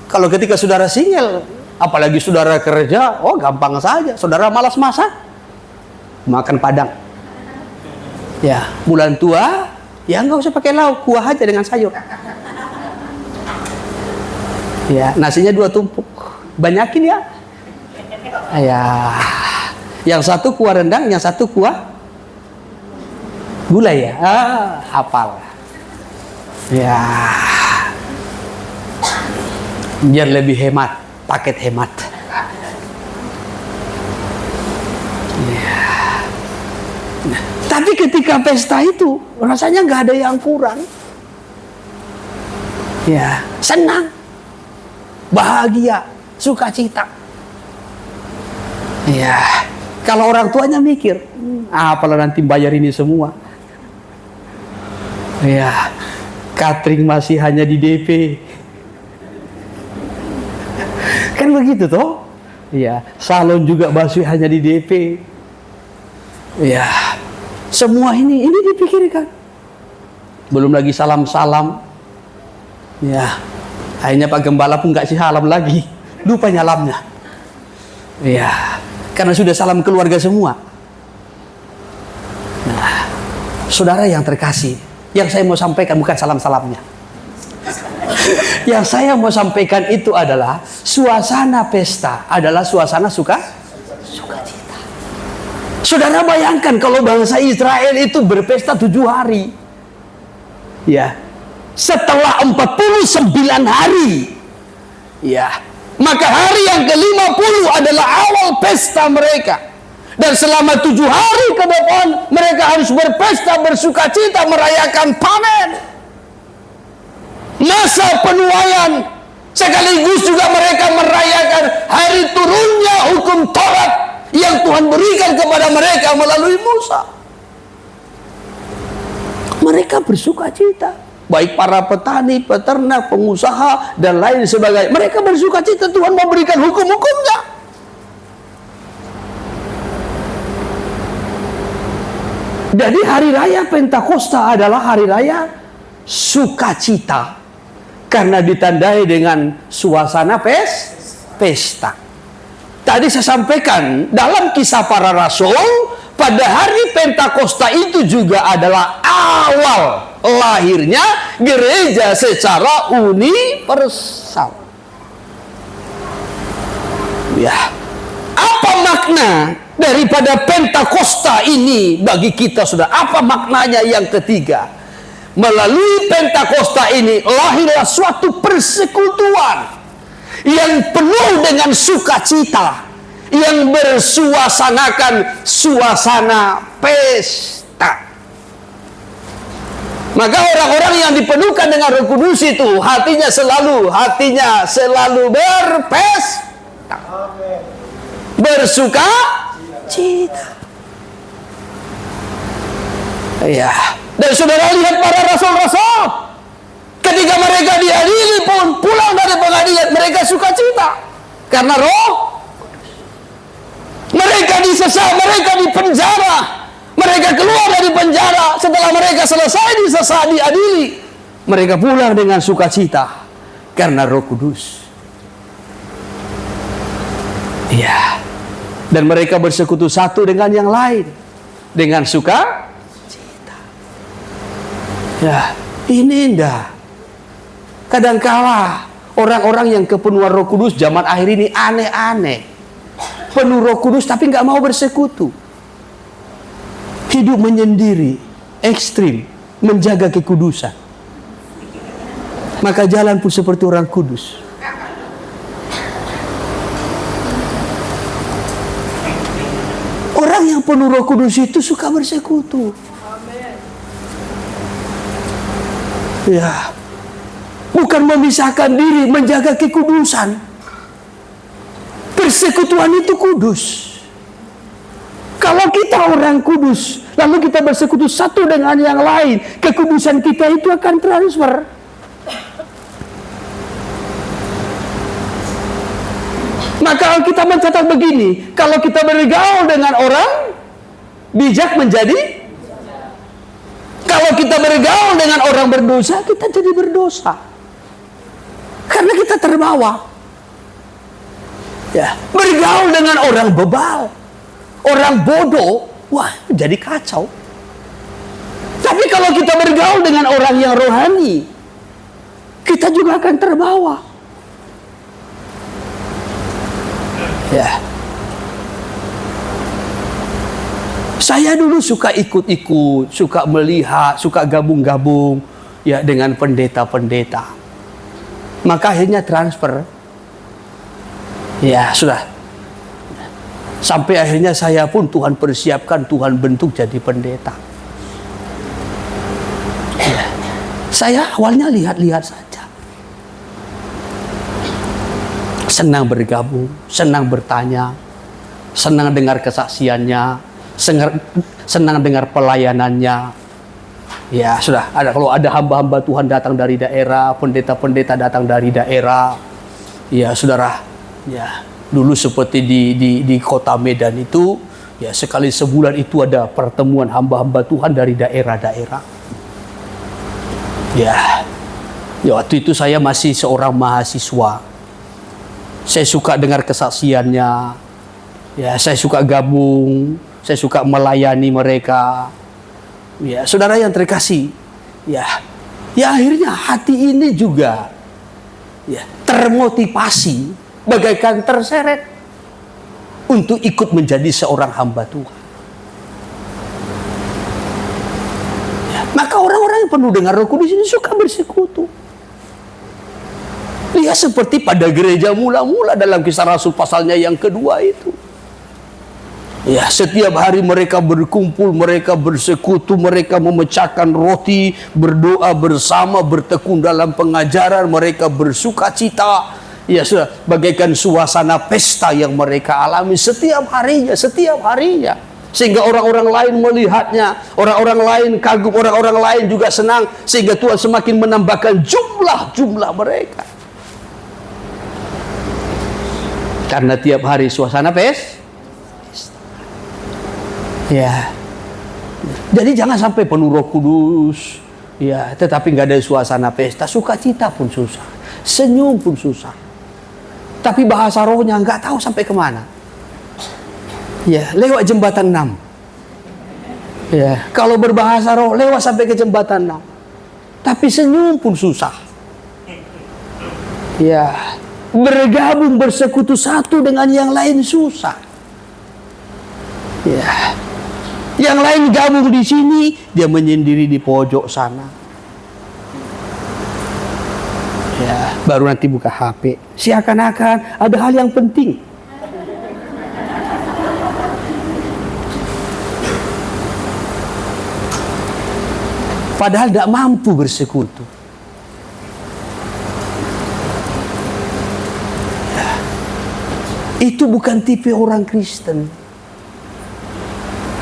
kalau ketika saudara single, apalagi saudara kerja, oh gampang saja. Saudara malas masak, makan padang. Ya, bulan tua, ya nggak usah pakai lauk, kuah aja dengan sayur. Ya, nasinya 2 tumpuk, banyakin ya. Ya, yang satu kuah rendang, yang satu kuah gulai ya. Hafal. Ya, biar lebih hemat, paket hemat. Ya. Nah, tapi ketika pesta itu rasanya nggak ada yang kurang. Ya, senang, bahagia, sukacita. Ya, kalau orang tuanya mikir, apalah nanti bayar ini semua. Ya, catering masih hanya di DP. Kan begitu toh? Ya, salon juga masih hanya di DP. Ya, semua ini dipikirkan. Belum lagi salam-salam. Ya, akhirnya Pak Gembala pun nggak salam lagi, lupa nyalamnya. Ya, karena sudah salam keluarga semua. Nah, saudara yang terkasih, yang saya mau sampaikan bukan salam-salamnya. Yang saya mau sampaikan itu adalah suasana pesta adalah suasana sukacita. Saudara bayangkan kalau bangsa Israel itu berpesta 7 hari. Ya. Setelah 49 hari, ya, maka hari yang ke-50 adalah awal pesta mereka. Dan selama 7 hari ke depan, mereka harus berpesta, bersukacita, merayakan panen. Masa penuaian, sekaligus juga mereka merayakan hari turunnya hukum Taurat yang Tuhan berikan kepada mereka melalui Musa. Mereka bersukacita. Baik para petani, peternak, pengusaha, dan lain sebagainya. Mereka bersukacita Tuhan memberikan hukum-hukumnya. Jadi hari raya Pentakosta adalah hari raya sukacita. Karena ditandai dengan suasana pesta. Tadi saya sampaikan, dalam Kisah Para Rasul, pada hari Pentakosta itu juga adalah awal lahirnya gereja secara universal. Ya, apa makna daripada Pentakosta ini bagi kita, sudah? Apa maknanya yang ketiga? Melalui Pentakosta ini lahirlah suatu persekutuan yang penuh dengan sukacita, yang bersuasanakan suasana pesta. Maka orang-orang yang dipenuhkan dengan Roh Kudus itu hatinya selalu berpesta, bersuka cita. Ya, dan saudara lihat para rasul-rasul, ketika mereka diadili pun pulang dari pengadilan mereka sukacita karena Roh. Mereka disesat, mereka dipenjara, mereka keluar dari penjara setelah mereka selesai disesat, diadili, mereka pulang dengan sukacita karena Roh Kudus. Ya, dan mereka bersekutu satu dengan yang lain dengan sukacita. Ya, ini indah. Kadangkala orang-orang yang kepenuhan Roh Kudus zaman akhir ini aneh-aneh, penuh Roh Kudus tapi nggak mau bersekutu, hidup menyendiri, ekstrim, menjaga kekudusan. Maka jalan pun seperti orang kudus. Orang yang penuh Roh Kudus itu suka bersekutu. Ya, bukan memisahkan diri, menjaga kekudusan. Persekutuan itu kudus. Kalau kita orang kudus, lalu kita bersekutu satu dengan yang lain, kekudusan kita itu akan transfer. Maka kita mencatat begini, kalau kita bergaul dengan orang bijak menjadi, kalau kita bergaul dengan orang berdosa, kita jadi berdosa. Karena kita terbawa. Ya, bergaul dengan orang bebal, orang bodoh, wah, jadi kacau. Tapi kalau kita bergaul dengan orang yang rohani, kita juga akan terbawa. Ya. Saya dulu suka ikut-ikut, suka melihat, suka gabung-gabung ya dengan pendeta-pendeta. Maka akhirnya transfer. Ya, sudah. Sampai akhirnya saya pun Tuhan persiapkan, Tuhan bentuk jadi pendeta. Ya. Saya awalnya lihat-lihat saja. Senang bergabung, senang bertanya, senang dengar kesaksiannya, senang dengar pelayanannya. Ya sudah, kalau ada hamba-hamba Tuhan datang dari daerah, pendeta-pendeta datang dari daerah. Ya saudara, ya dulu seperti di kota Medan itu, ya sekali sebulan itu ada pertemuan hamba-hamba Tuhan dari daerah-daerah. Ya waktu itu saya masih seorang mahasiswa. Saya suka dengar kesaksiannya. Ya saya suka gabung. Saya suka melayani mereka. Ya, saudara yang terkasih, ya akhirnya hati ini juga ya termotivasi, bagaikan terseret untuk ikut menjadi seorang hamba Tuhan. Ya, maka orang-orang yang penuh dengan Roh Kudus ini suka bersekutu. Lihat seperti pada gereja mula-mula dalam Kisah Rasul pasalnya yang kedua itu. Ya, setiap hari mereka berkumpul, mereka bersekutu, mereka memecahkan roti, berdoa bersama, bertekun dalam pengajaran, mereka bersuka cita. Ya, sudah bagaikan suasana pesta yang mereka alami setiap harinya. Sehingga orang-orang lain melihatnya, orang-orang lain kagum, orang-orang lain juga senang, sehingga Tuhan semakin menambahkan jumlah mereka. Karena tiap hari suasana pesta. Ya, jadi jangan sampai penuh Roh Kudus, ya, tetapi nggak ada suasana pesta, sukacita pun susah, senyum pun susah. Tapi bahasa rohnya nggak tahu sampai kemana. Ya, lewat jembatan 6. Ya, kalau berbahasa roh lewat sampai ke jembatan 6. Tapi senyum pun susah. Ya, bergabung bersekutu satu dengan yang lain susah. Ya. Yang lain gabung di sini, dia menyendiri di pojok sana. Ya, baru nanti buka HP. Seakan-akan ada hal yang penting. padahal tidak mampu bersekutu. Itu bukan tipe orang Kristen.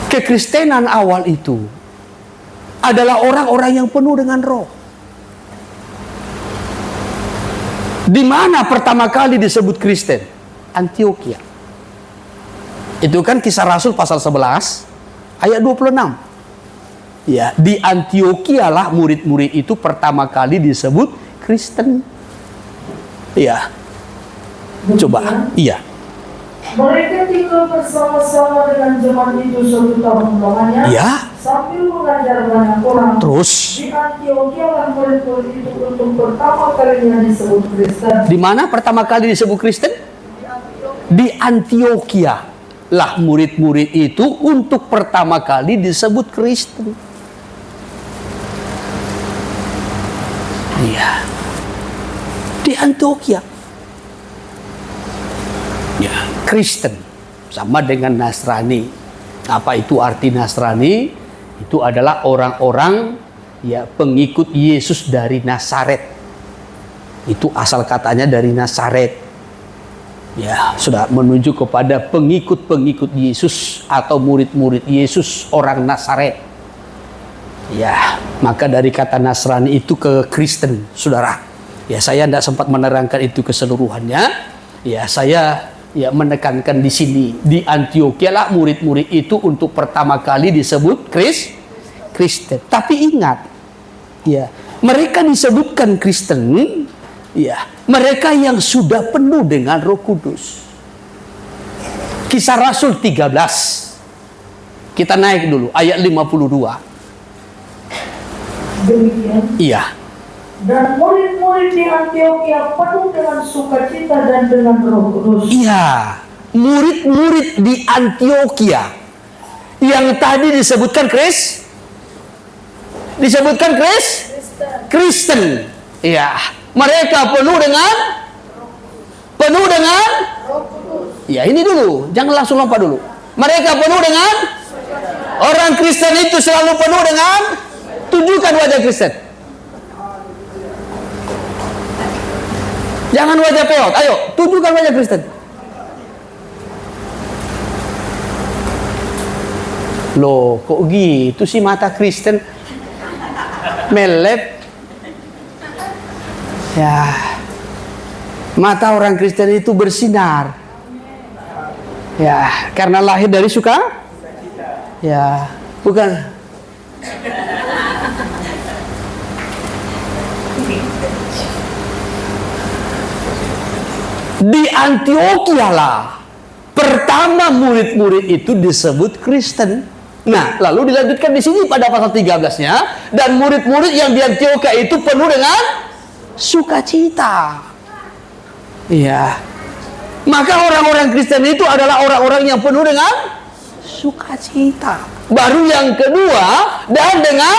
Kekristenan awal itu adalah orang-orang yang penuh dengan roh. Di mana pertama kali disebut Kristen? Antioquia. Itu kan Kisah Rasul pasal 11 ayat 26. Ya, di Antioquia lah murid-murid itu pertama kali disebut Kristen. Ya. Coba. Iya. Mereka tinggal bersama-sama dengan jemaat itu 1 tahun lamanya, Ya. sambil mengajar banyak orang. Terus Di Antioquia lah murid-murid itu untuk pertama kalinya disebut Kristen. di mana pertama kali disebut Kristen? Di Antioquia lah murid-murid itu untuk pertama kali disebut Kristen. Iya. Di Antioquia. Ya, Kristen sama dengan Nasrani. Apa itu arti Nasrani? Itu adalah orang-orang ya pengikut Yesus dari Nazaret. Itu asal katanya dari Nazaret. Ya, sudah menuju kepada pengikut-pengikut Yesus atau murid-murid Yesus orang Nazaret. Ya, maka dari kata Nasrani itu ke Kristen, saudara. Ya, saya tidak sempat menerangkan itu keseluruhannya. Ya, saya menekankan di sini. Di Antioquia lah murid-murid itu untuk pertama kali disebut Kristen. Tapi ingat, ya, mereka disebutkan Kristen, ya, mereka yang sudah penuh dengan Roh Kudus. Kisah Rasul 13. Kita naik dulu ayat 52. Demikian. Iya. Dan murid-murid di Antioquia penuh dengan sukacita dan dengan Roh Kudus. Iya, murid-murid di Antioquia yang tadi disebutkan Kristen. Iya, mereka penuh dengan Roh Kudus. ya ini dulu, jangan langsung lompat dulu. Mereka penuh dengan orang Kristen itu selalu penuh dengan tunjukkan wajah Kristen. Jangan wajah peot, ayo tunjukkan wajah Kristen. Loh, kok gitu sih mata Kristen melep? Ya, mata orang Kristen itu bersinar. Ya, karena lahir dari suka? Ya, bukan. Di Antioquia lah pertama murid-murid itu disebut Kristen. Nah, lalu dilanjutkan di sini pada pasal 13-nya, dan murid-murid yang di Antioquia itu penuh dengan sukacita. Iya. Maka orang-orang Kristen itu adalah orang-orang yang penuh dengan sukacita. Baru yang kedua, dan dengan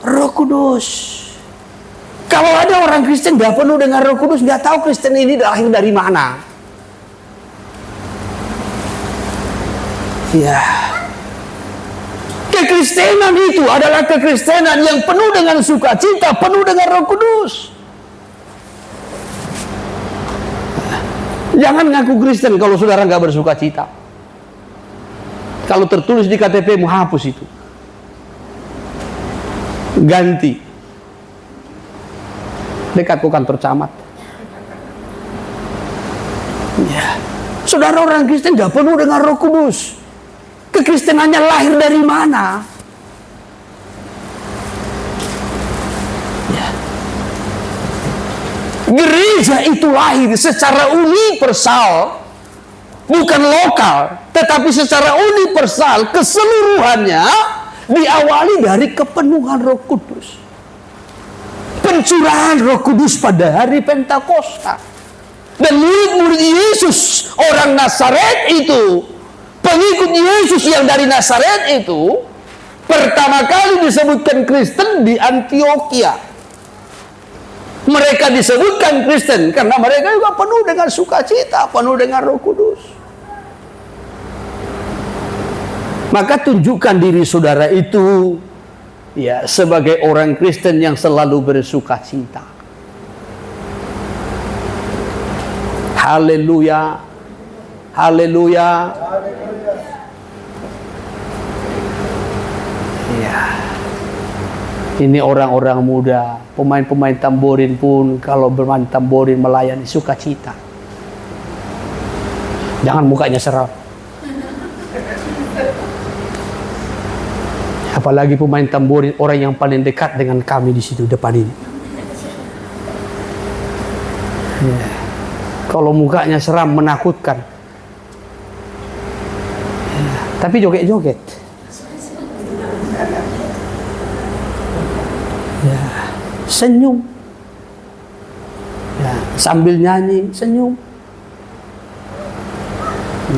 Roh Kudus. Kalau ada orang Kristen gak penuh dengan Roh Kudus, gak tahu Kristen ini lahir dari mana. Ya, kekristenan itu adalah kekristenan yang penuh dengan sukacita, penuh dengan Roh Kudus. Jangan ngaku Kristen kalau saudara gak bersukacita. Kalau tertulis di KTP-mu, hapus itu. Ganti. Dekat ke kantor camat. Ya. Saudara orang Kristen gak penuh dengan Roh Kudus. Kekristenannya lahir dari mana? Ya. Gereja itu lahir secara universal, bukan lokal, tetapi secara universal keseluruhannya diawali dari kepenuhan Roh Kudus. Pencurahan Roh Kudus pada hari Pentakosta. Dan murid-murid Yesus orang Nazaret itu, pengikut Yesus yang dari Nazaret itu, pertama kali disebutkan Kristen di Antioquia. Mereka disebutkan Kristen karena mereka juga penuh dengan sukacita, penuh dengan Roh Kudus. Maka tunjukkan diri saudara itu ya, sebagai orang Kristen yang selalu bersuka cita. Haleluya. Haleluya. Ya. Ini orang-orang muda, pemain-pemain tamborin pun kalau bermain tamborin melayani sukacita. Jangan mukanya seram. Apalagi pemain tamborin orang yang paling dekat dengan kami di situ depan ini. Ya. Kalau mukanya seram menakutkan. Ya. Tapi joget-joget. Ya, senyum. Ya, sambil nyanyi, senyum.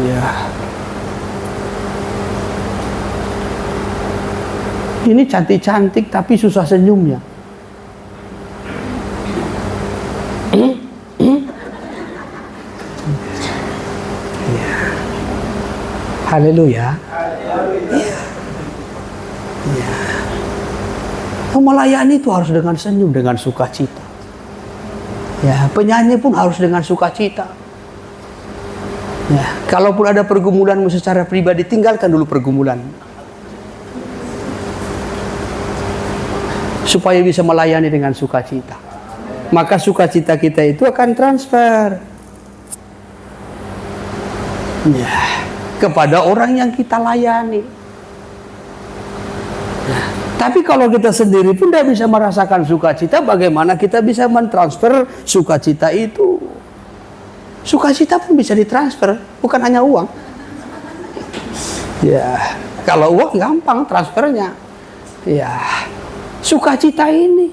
Ya. Ini cantik-cantik tapi susah senyumnya. Ya. Haleluya. Ya. Ya. Melayani itu harus dengan senyum, dengan sukacita. Ya, penyanyi pun harus dengan sukacita. Ya, kalaupun ada pergumulanmu secara pribadi, tinggalkan dulu pergumulan, supaya bisa melayani dengan sukacita. Maka sukacita kita itu akan transfer, ya, kepada orang yang kita layani. Ya. Tapi kalau kita sendiri pun tidak bisa merasakan sukacita, bagaimana kita bisa mentransfer sukacita itu? Sukacita pun bisa ditransfer, bukan hanya uang. Ya, kalau uang gampang transfernya. Ya, sukacita ini.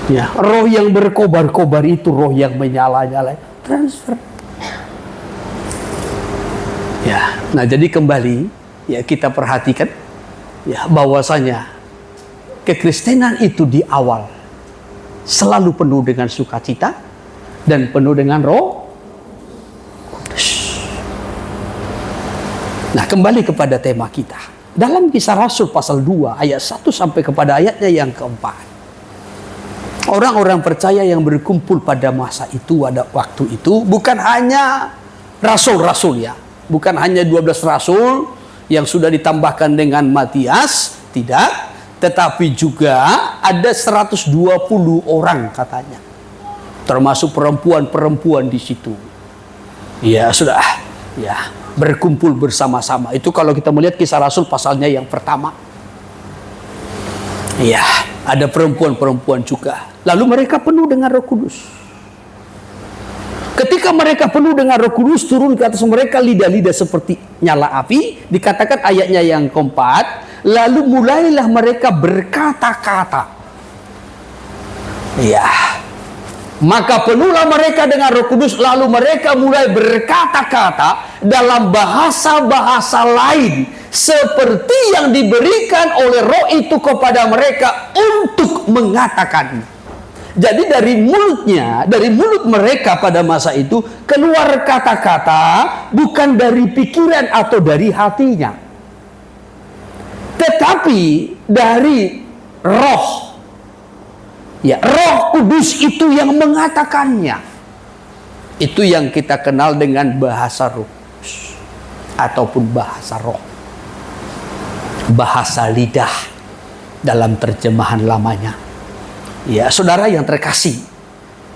Ya, roh yang berkobar-kobar itu, roh yang menyala-nyala, transfer. Ya, nah jadi kembali, ya kita perhatikan, ya bahwasanya kekristenan itu di awal selalu penuh dengan sukacita dan penuh dengan Roh Kudus. Nah, kembali kepada tema kita. Dalam Kisah Rasul pasal 2 ayat 1 sampai kepada ayatnya yang keempat. Orang-orang percaya yang berkumpul pada masa itu, pada waktu itu, bukan hanya rasul-rasul ya. Bukan hanya 12 rasul yang sudah ditambahkan dengan Matias, tidak, tetapi juga ada 120 orang katanya, termasuk perempuan-perempuan di situ. Ya sudah, ya berkumpul bersama-sama. Itu kalau kita melihat Kisah Rasul pasalnya yang pertama. Ya, ada perempuan-perempuan juga. Lalu mereka penuh dengan Roh Kudus. Ketika mereka penuh dengan Roh Kudus, turun ke atas mereka lidah-lidah seperti nyala api. Dikatakan ayatnya yang keempat, lalu mulailah mereka berkata-kata. Ya, maka penuhlah mereka dengan Roh Kudus, lalu mereka mulai berkata-kata dalam bahasa-bahasa lain, seperti yang diberikan oleh Roh itu kepada mereka untuk mengatakan. Jadi dari mulut mereka pada masa itu keluar kata-kata bukan dari pikiran atau dari hatinya, tetapi dari Roh. Ya, Roh Kudus itu yang mengatakannya. Itu yang kita kenal dengan bahasa Roh Kudus ataupun bahasa Roh, bahasa lidah dalam terjemahan lamanya. Ya, saudara yang terkasih,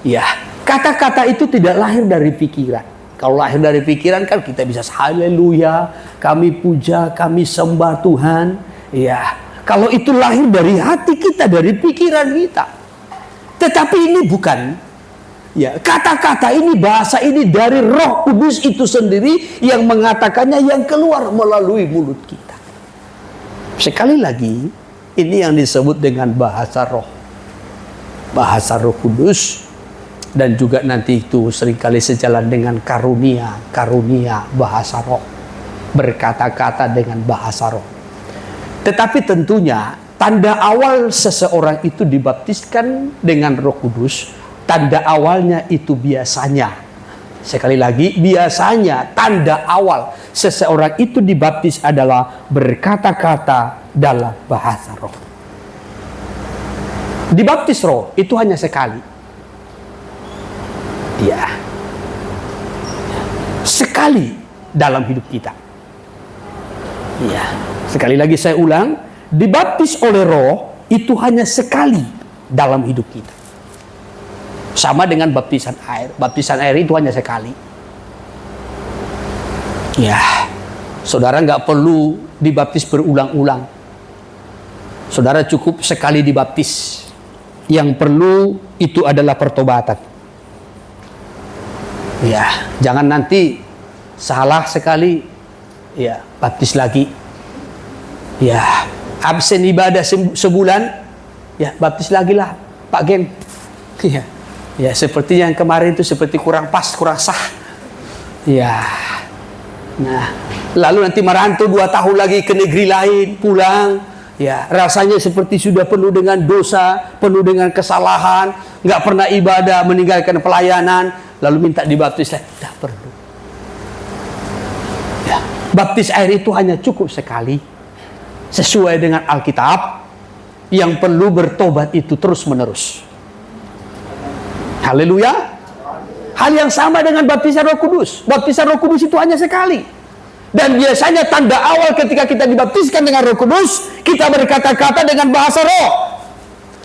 ya, kata-kata itu tidak lahir dari pikiran. Kalau lahir dari pikiran kan kita bisa haleluya, kami puja, kami sembah Tuhan. Ya, kalau itu lahir dari hati kita, dari pikiran kita. Tetapi ini bukan. Ya, kata-kata ini, bahasa ini dari Roh Kudus itu sendiri yang mengatakannya, yang keluar melalui mulut kita. Sekali lagi, ini yang disebut dengan bahasa Roh. Bahasa Roh Kudus, dan juga nanti itu seringkali sejalan dengan karunia bahasa Roh, berkata-kata dengan bahasa Roh. Tetapi tentunya tanda awal seseorang itu dibaptiskan dengan Roh Kudus, tanda awalnya itu biasanya, sekali lagi biasanya, tanda awal seseorang itu dibaptis adalah berkata-kata dalam bahasa roh. Dibaptis roh itu hanya sekali. Ya. Sekali dalam hidup kita. Ya. Sekali lagi saya ulang, dibaptis oleh roh itu hanya sekali dalam hidup kita. Sama dengan baptisan air. Baptisan air itu hanya sekali. Ya, saudara nggak perlu dibaptis berulang-ulang. Saudara cukup sekali dibaptis. Yang perlu itu adalah pertobatan. Ya, jangan nanti salah sekali, ya baptis lagi. Ya, absen ibadah sebulan, ya baptis lagi lah, Pak Gen. Ya, ya seperti yang kemarin itu seperti kurang pas, kurang sah. Ya, nah lalu nanti merantau 2 tahun lagi ke negeri lain, pulang. Ya, rasanya seperti sudah penuh dengan dosa, penuh dengan kesalahan, nggak pernah ibadah, meninggalkan pelayanan, lalu minta dibaptis lagi. Tidak perlu. Ya, baptis air itu hanya cukup sekali, sesuai dengan Alkitab. Yang perlu bertobat itu terus menerus. Haleluya. Hal yang sama dengan baptisan Roh Kudus. Baptisan Roh Kudus itu hanya sekali. Dan biasanya tanda awal ketika kita dibaptiskan dengan Roh Kudus, kita berkata-kata dengan bahasa roh.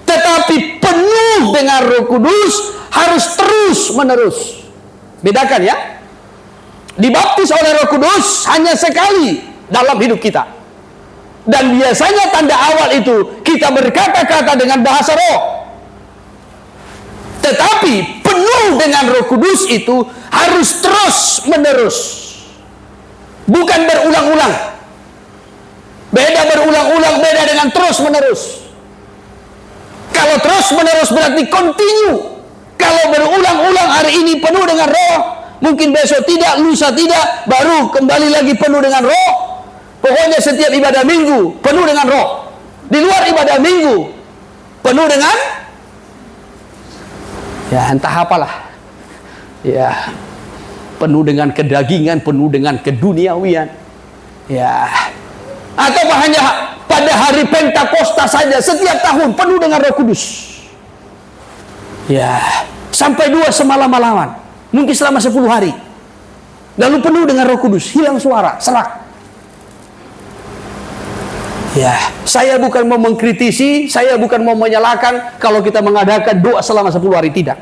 Tetapi penuh dengan Roh Kudus harus terus menerus. Bedakan ya. Dibaptis oleh Roh Kudus hanya sekali dalam hidup kita. Dan biasanya tanda awal itu kita berkata-kata dengan bahasa roh. Tetapi penuh dengan Roh Kudus itu harus terus menerus. Bukan berulang-ulang. Beda berulang-ulang, beda dengan terus-menerus. Kalau terus-menerus berarti continue. Kalau berulang-ulang, hari ini penuh dengan roh, mungkin besok tidak, lusa tidak, baru kembali lagi penuh dengan roh. Pokoknya setiap ibadah minggu penuh dengan roh. Di luar ibadah minggu penuh dengan, ya entah apalah. Ya, penuh dengan kedagingan, penuh dengan keduniawian. Ya. Atau hanya pada hari Pentakosta saja setiap tahun penuh dengan Roh Kudus. Ya, sampai 2 semalam-malaman. Mungkin selama 10 hari. Lalu penuh dengan Roh Kudus, hilang suara, serak. Ya, saya bukan mau mengkritisi, saya bukan mau menyalahkan kalau kita mengadakan doa selama 10 hari, tidak.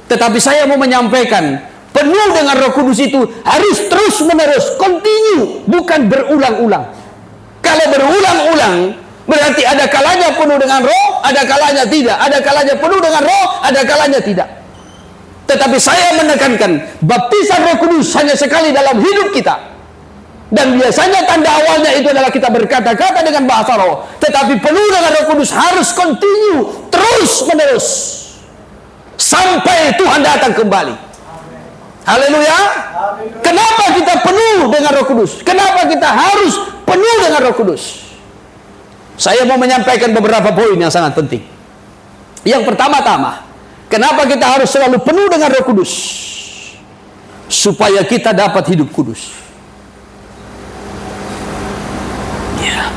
Tetapi saya mau menyampaikan, penuh dengan Roh Kudus itu harus terus menerus, continue, bukan berulang-ulang. Kalau berulang-ulang berarti ada kalanya penuh dengan roh, ada kalanya tidak, ada kalanya penuh dengan roh, ada kalanya tidak. Tetapi saya menekankan baptisan Roh Kudus hanya sekali dalam hidup kita. Dan biasanya tanda awalnya itu adalah kita berkata-kata dengan bahasa roh. Tetapi penuh dengan Roh Kudus harus continue, terus menerus sampai Tuhan datang kembali. Haleluya. Kenapa kita penuh dengan Roh Kudus? Kenapa kita harus penuh dengan Roh Kudus? Saya mau menyampaikan beberapa poin yang sangat penting. Yang pertama-tama, kenapa kita harus selalu penuh dengan Roh Kudus? Supaya kita dapat hidup kudus. Ya.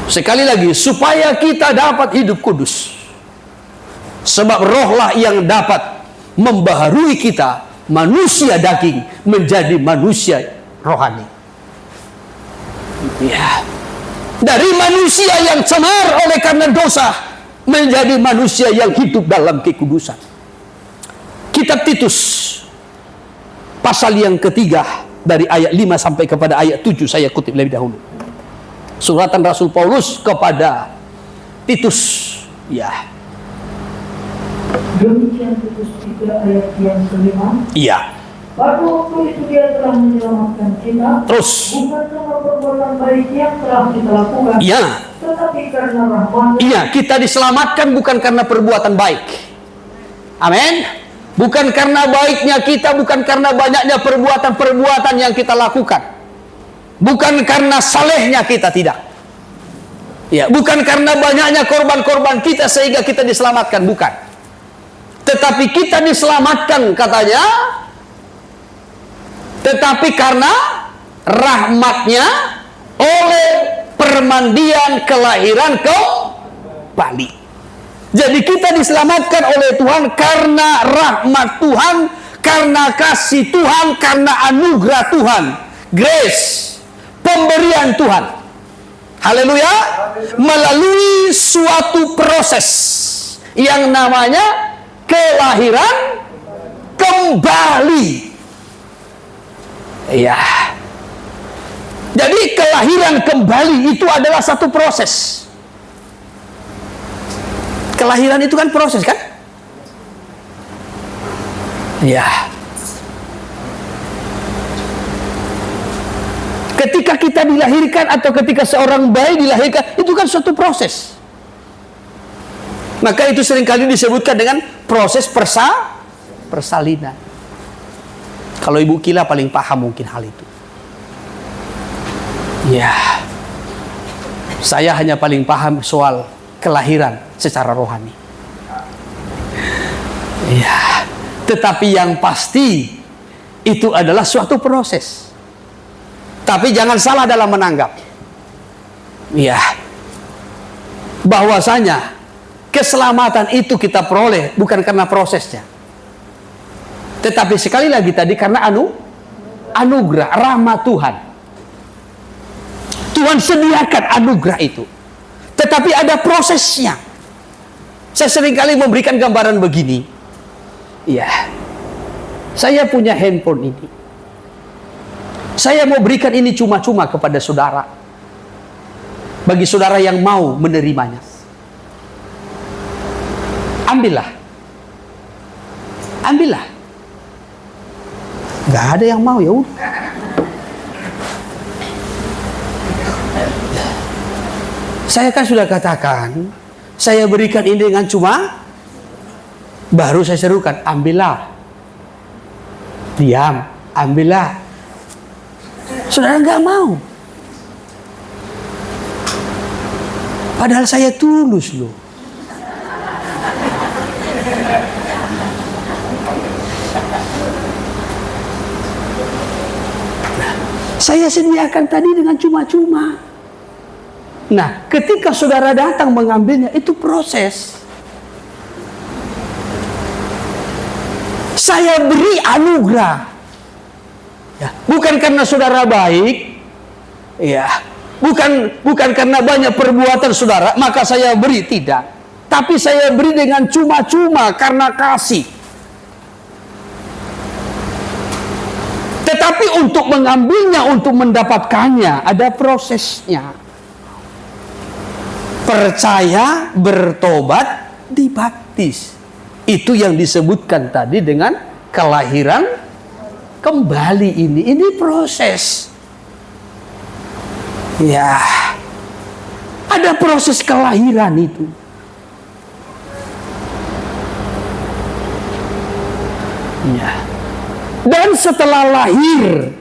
Sekali lagi, supaya kita dapat hidup kudus. Sebab rohlah yang dapat membaharui kita, manusia daging menjadi manusia rohani. Ya. Dari manusia yang cemar oleh karena dosa menjadi manusia yang hidup dalam kekudusan. Kitab Titus pasal yang ketiga dari ayat 5 sampai kepada ayat 7 saya kutip lebih dahulu. Suratan Rasul Paulus kepada Titus. Ya. Demikian Titus 3 ayat yang kelima. Iya. Pada waktu itu dia telah menyelamatkan kita, Terus. bukan karena perbuatan baik yang telah kita lakukan, Iya. tetapi karena rahmat. Iya, kita diselamatkan bukan karena perbuatan baik. Amin. Bukan karena baiknya kita, bukan karena banyaknya perbuatan-perbuatan yang kita lakukan. Bukan karena salehnya kita, tidak. Ya, bukan karena banyaknya korban-korban kita sehingga kita diselamatkan, bukan. Tetapi kita diselamatkan katanya, tetapi karena rahmatnya oleh permandian kelahiran kembali. Jadi kita diselamatkan oleh Tuhan karena rahmat Tuhan, karena kasih Tuhan, karena anugerah Tuhan, grace, pemberian Tuhan. Haleluya. Melalui suatu proses yang namanya kelahiran kembali. Iya. Jadi kelahiran kembali itu adalah satu proses. Kelahiran itu kan proses, kan? Iya. Ketika kita dilahirkan atau ketika seorang bayi dilahirkan, itu kan suatu proses. Maka itu seringkali disebutkan dengan proses persalinan. Kalau Ibu Kila paling paham mungkin hal itu. Ya, saya hanya paling paham soal kelahiran secara rohani. Ya, tetapi yang pasti itu adalah suatu proses. Tapi jangan salah dalam menanggap. Ya, bahwasanya keselamatan itu kita peroleh bukan karena prosesnya, tetapi sekali lagi tadi karena anugerah, rahmat Tuhan. Tuhan sediakan anugerah itu, tetapi ada prosesnya. Saya seringkali memberikan gambaran begini. Ya, saya punya handphone ini. Saya mau berikan ini cuma-cuma kepada saudara, bagi saudara yang mau menerimanya. Ambillah. Gak ada yang mau, ya udah. Saya kan sudah katakan, saya berikan ini dengan cuma, baru saya serukan, ambillah. Diam, ambillah. Saudara nggak mau. Padahal saya tulus loh. Saya sediakan tadi dengan cuma-cuma. Nah, ketika saudara datang mengambilnya, itu proses. Saya beri anugerah. Ya, bukan karena saudara baik, ya, bukan karena banyak perbuatan saudara, maka saya beri, tidak. Tapi saya beri dengan cuma-cuma karena kasih. Tetapi untuk mengambilnya, untuk mendapatkannya, ada prosesnya. Percaya, bertobat, dibaptis. Itu yang disebutkan tadi dengan kelahiran kembali ini. Ini proses. Ya, ada proses kelahiran itu. Ya. Dan setelah lahir,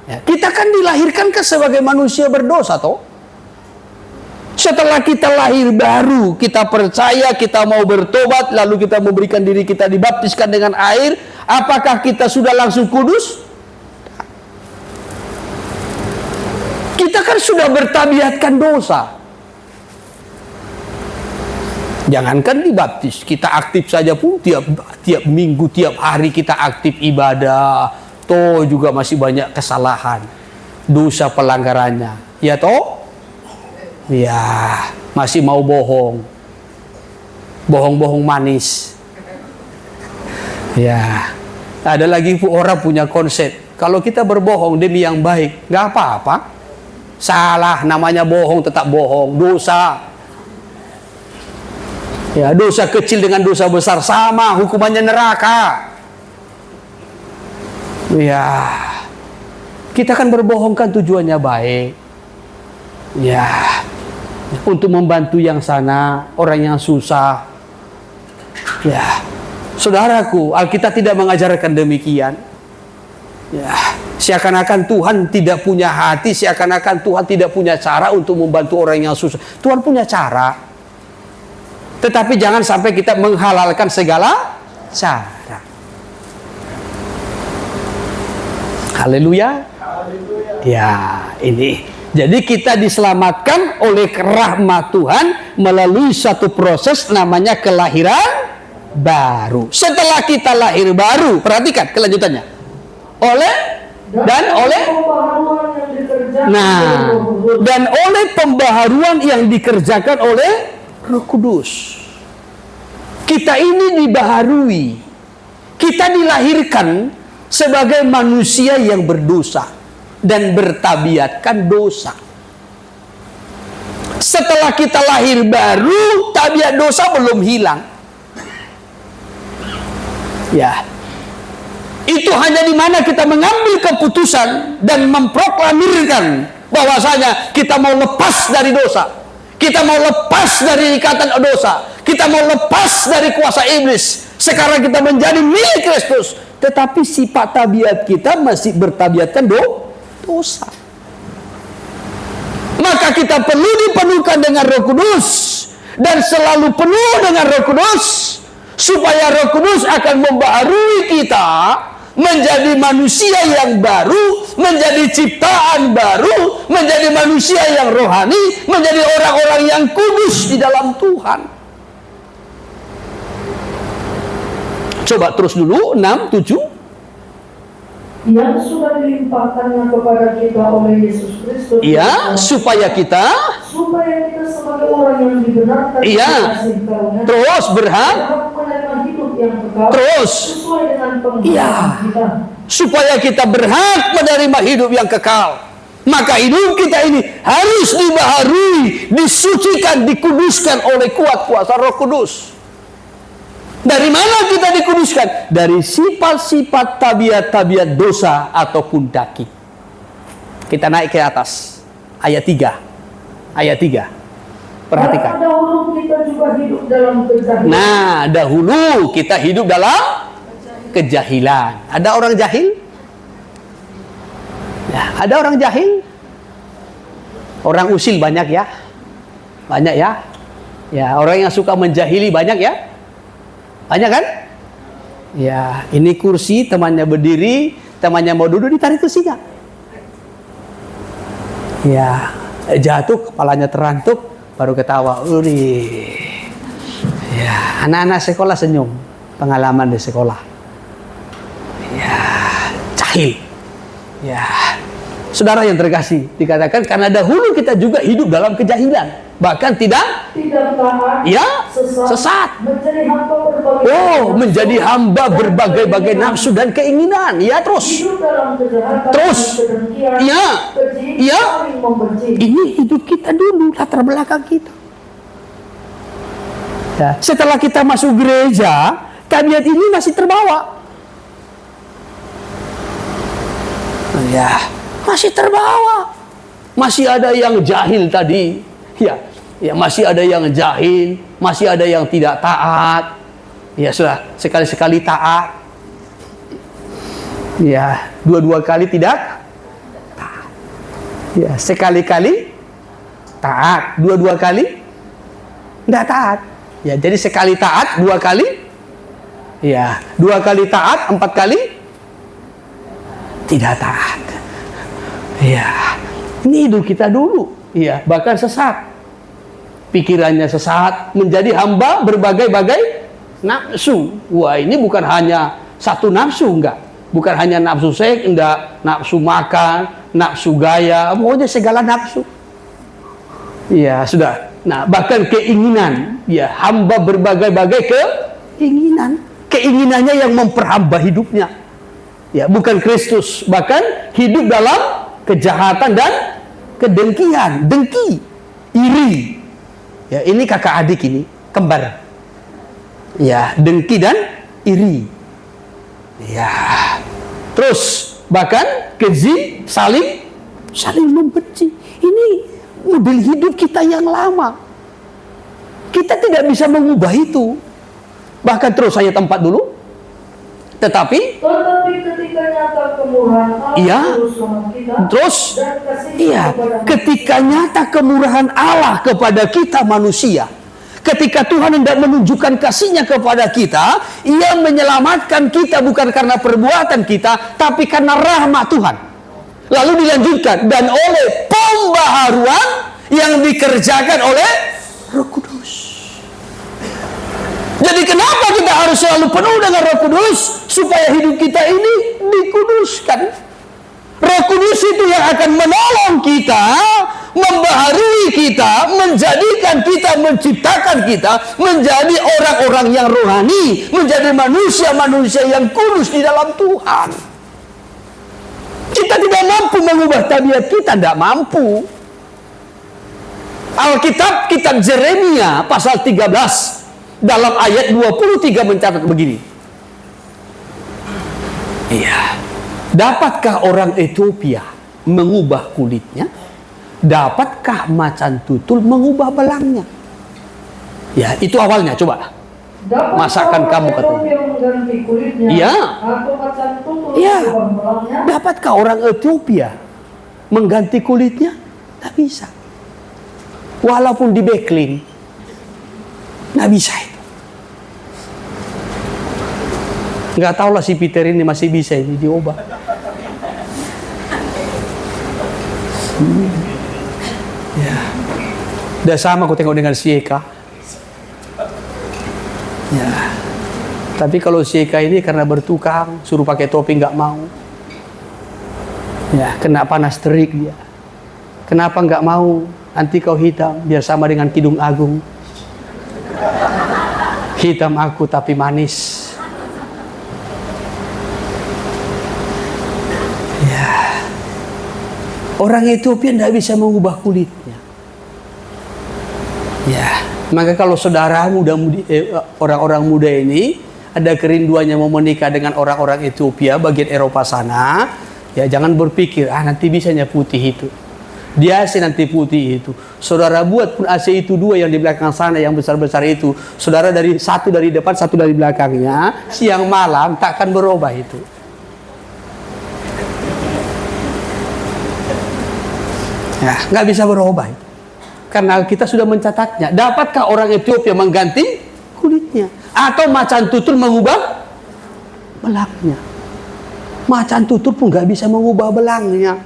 ya, kita kan dilahirkan ke sebagai manusia berdosa, toh. Setelah kita lahir baru, kita percaya, kita mau bertobat, lalu kita memberikan diri kita dibaptiskan dengan air. Apakah kita sudah langsung kudus? Kita kan sudah bertabiatkan dosa. Jangankan dibaptis, kita aktif saja pun tiap minggu, tiap hari kita aktif ibadah. Toh juga masih banyak kesalahan, dosa pelanggarannya. Ya toh? Ya, masih mau bohong. Bohong-bohong manis. Ya, ada lagi orang punya konsep, kalau kita berbohong demi yang baik, nggak apa-apa. Salah, namanya bohong tetap bohong, dosa. Ya, dosa kecil dengan dosa besar sama, hukumannya neraka. Ya, kita kan berbohong kan tujuannya baik. Ya, untuk membantu yang sana, orang yang susah. Ya, saudaraku, Alkitab tidak mengajarkan demikian. Ya, seakan-akan Tuhan tidak punya hati, seakan-akan Tuhan tidak punya cara untuk membantu orang yang susah. Tuhan punya cara. Tetapi jangan sampai kita menghalalkan segala cara. Haleluya. Ya, ini Jadi kita diselamatkan oleh rahmat Tuhan melalui satu proses namanya kelahiran baru. Setelah kita lahir baru, perhatikan kelanjutannya. Oleh pembaharuan yang dikerjakan oleh Roh Kudus. Kita ini dibaharui. Kita dilahirkan sebagai manusia yang berdosa dan bertabiatkan dosa. Setelah kita lahir baru, tabiat dosa belum hilang. Ya. Itu hanya di mana kita mengambil keputusan dan memproklamirkan bahwasanya kita mau lepas dari dosa. Kita mau lepas dari ikatan dosa. Kita mau lepas dari kuasa iblis. Sekarang kita menjadi milik Kristus. Tetapi sifat tabiat kita masih bertabiatkan dosa. Maka kita perlu dipenuhkan dengan Roh Kudus. Dan selalu penuh dengan Roh Kudus. Supaya Roh Kudus akan membaharui kita menjadi manusia yang baru, menjadi ciptaan baru, menjadi manusia yang rohani, menjadi orang-orang yang kudus di dalam Tuhan. Coba terus dulu 6, 7. Yang sudah dilimpahkannya kepada kita oleh Yesus Kristus. Iya, supaya kita sebagai orang yang dibenarkan. Iya. Terus berhak menerima hidup yang kekal. Terus. Sesuai dengan penghidupan Iya. kita. Supaya kita berhak menerima hidup yang kekal. Maka hidup kita ini harus dibaharui, disucikan, dikuduskan oleh kuat kuasa Roh Kudus. Dari mana kita dikuduskan? Dari sifat-sifat tabiat-tabiat dosa ataupun daging. Kita naik ke atas. Ayat 3. Ayat 3. Perhatikan. Dahulu kita juga hidup dalam kejahilan. Nah, dahulu kita hidup dalam kejahilan. Ada orang jahil? Ya, ada orang jahil? Orang usil banyak ya? Banyak ya? Ya, orang yang suka menjahili banyak ya? Banyak kan? Ya, ini kursi, temannya berdiri, temannya mau duduk, ditarik kursinya. Ya, jatuh, kepalanya terantuk, baru ketawa. Ya, anak-anak sekolah senyum, pengalaman di sekolah. Ya, jahil. Ya, saudara yang terkasih, dikatakan karena dahulu kita juga hidup dalam kejahilan. Bahkan tidak taat, ya, sesat. Menjadi hamba berbagai-bagai nafsu dan keinginan. Ya, terus. Hidup dalam kejahatan, Terus. kedengkian, Ya. keji, Ya. saling membenci. Ini hidup kita dulu, latar belakang kita. Ya. Setelah kita masuk gereja, tabiat ini masih terbawa. Ya, masih terbawa. Masih ada yang jahil tadi. Ya, masih ada yang jahil, masih ada yang tidak taat. Ya sudah, sekali-sekali taat. Ya, dua-dua kali tidak taat. Ya, sekali-kali taat, dua-dua kali tidak taat. Ya, jadi sekali taat, dua kali. Ya, dua kali taat, 4 kali tidak taat. Ya, ini hidup kita dulu. Ya, bahkan sesat. Pikirannya sesat, menjadi hamba berbagai-bagai nafsu. Wah, ini bukan hanya satu nafsu, enggak. Bukan hanya nafsu seks, enggak. Nafsu makan, nafsu gaya, pokoknya segala nafsu. Ya, sudah. Nah, bahkan keinginan. Ya, hamba berbagai-bagai keinginan. Keinginannya yang memperhamba hidupnya. Ya, bukan Kristus. Bahkan hidup dalam kejahatan dan kedengkian. Dengki, iri. Ya, ini kakak adik ini, kembar. Ya, dengki dan iri. Ya. Terus bahkan keji, saling membenci. Ini model hidup kita yang lama. Kita tidak bisa mengubah itu. Bahkan terus saya tempat dulu. Tetapi ketika nyata kemurahan Allah, iya, kita, terus dan kasih-Nya iya, kepada ketika nyata kemurahan Allah kepada kita manusia, ketika Tuhan hendak menunjukkan kasih-Nya kepada kita, Ia menyelamatkan kita bukan karena perbuatan kita, tapi karena rahmat Tuhan. Lalu dilanjutkan, dan oleh pembaharuan yang dikerjakan oleh Roh Kudus. Jadi kenapa kita harus selalu penuh dengan Roh Kudus? Supaya hidup kita ini dikuduskan. Roh Kudus itu yang akan menolong kita, membaharui kita, menjadikan kita, menciptakan kita menjadi orang-orang yang rohani, menjadi manusia-manusia yang kudus di dalam Tuhan. Kita tidak mampu mengubah tabiat kita, tidak mampu. Alkitab, kitab Yeremia pasal 13 dalam ayat 23 mencatat begini. Iya. Dapatkah orang Ethiopia mengubah kulitnya? Dapatkah macan tutul mengubah belangnya? Ya, itu awalnya. Coba. Masakan kamu katanya. Iya. Iya. Dapatkah orang Ethiopia mengganti kulitnya? Tak bisa. Walaupun di backlink, nggak bisa itu. Nggak tahu lah si Peter ini masih bisa ini diubah. Ya. Udah sama aku tengok dengan si Eka. Ya. Tapi kalau si Eka ini karena bertukang, suruh pakai topi nggak mau. Ya, kena panas terik dia. Kenapa nggak mau? Nanti kau hitam, biar sama dengan Kidung Agung. Hitam aku tapi manis. Ya. Orang Ethiopia tidak bisa mengubah kulitnya. Ya. Maka kalau saudara orang-orang muda ini ada kerinduannya mau menikah dengan orang-orang Ethiopia bagian Eropa sana, ya jangan berpikir nanti bisanya putih itu. Dia AC nanti putih itu. Saudara buat pun AC itu dua yang di belakang sana yang besar-besar itu. Saudara satu dari depan, satu dari belakangnya. Siang malam takkan berubah itu. Ya, nggak bisa berubah itu. Karena kita sudah mencatatnya. Dapatkah orang Ethiopia mengganti kulitnya? Atau macan tutul mengubah belangnya? Macan tutul pun nggak bisa mengubah belangnya.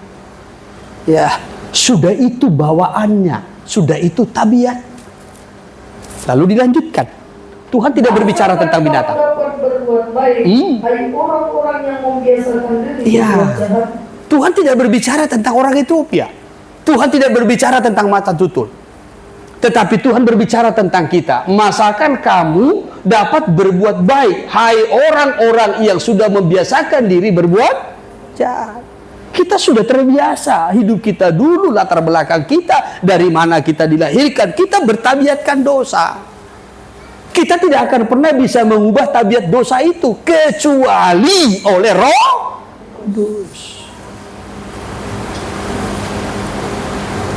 Ya. Sudah itu bawaannya, sudah itu tabiat. Lalu dilanjutkan. Tuhan tidak berbicara tentang binatang. Iya. Tuhan tidak berbicara tentang orang Ethiopia. Tuhan tidak berbicara tentang macan tutul. Tetapi Tuhan berbicara tentang kita. Masakan kamu dapat berbuat baik, hai orang-orang yang sudah membiasakan diri berbuat jahat. Kita sudah terbiasa, hidup kita dulu, latar belakang kita, dari mana kita dilahirkan, kita bertabiatkan dosa. Kita tidak akan pernah bisa mengubah tabiat dosa itu, kecuali oleh Roh Kudus.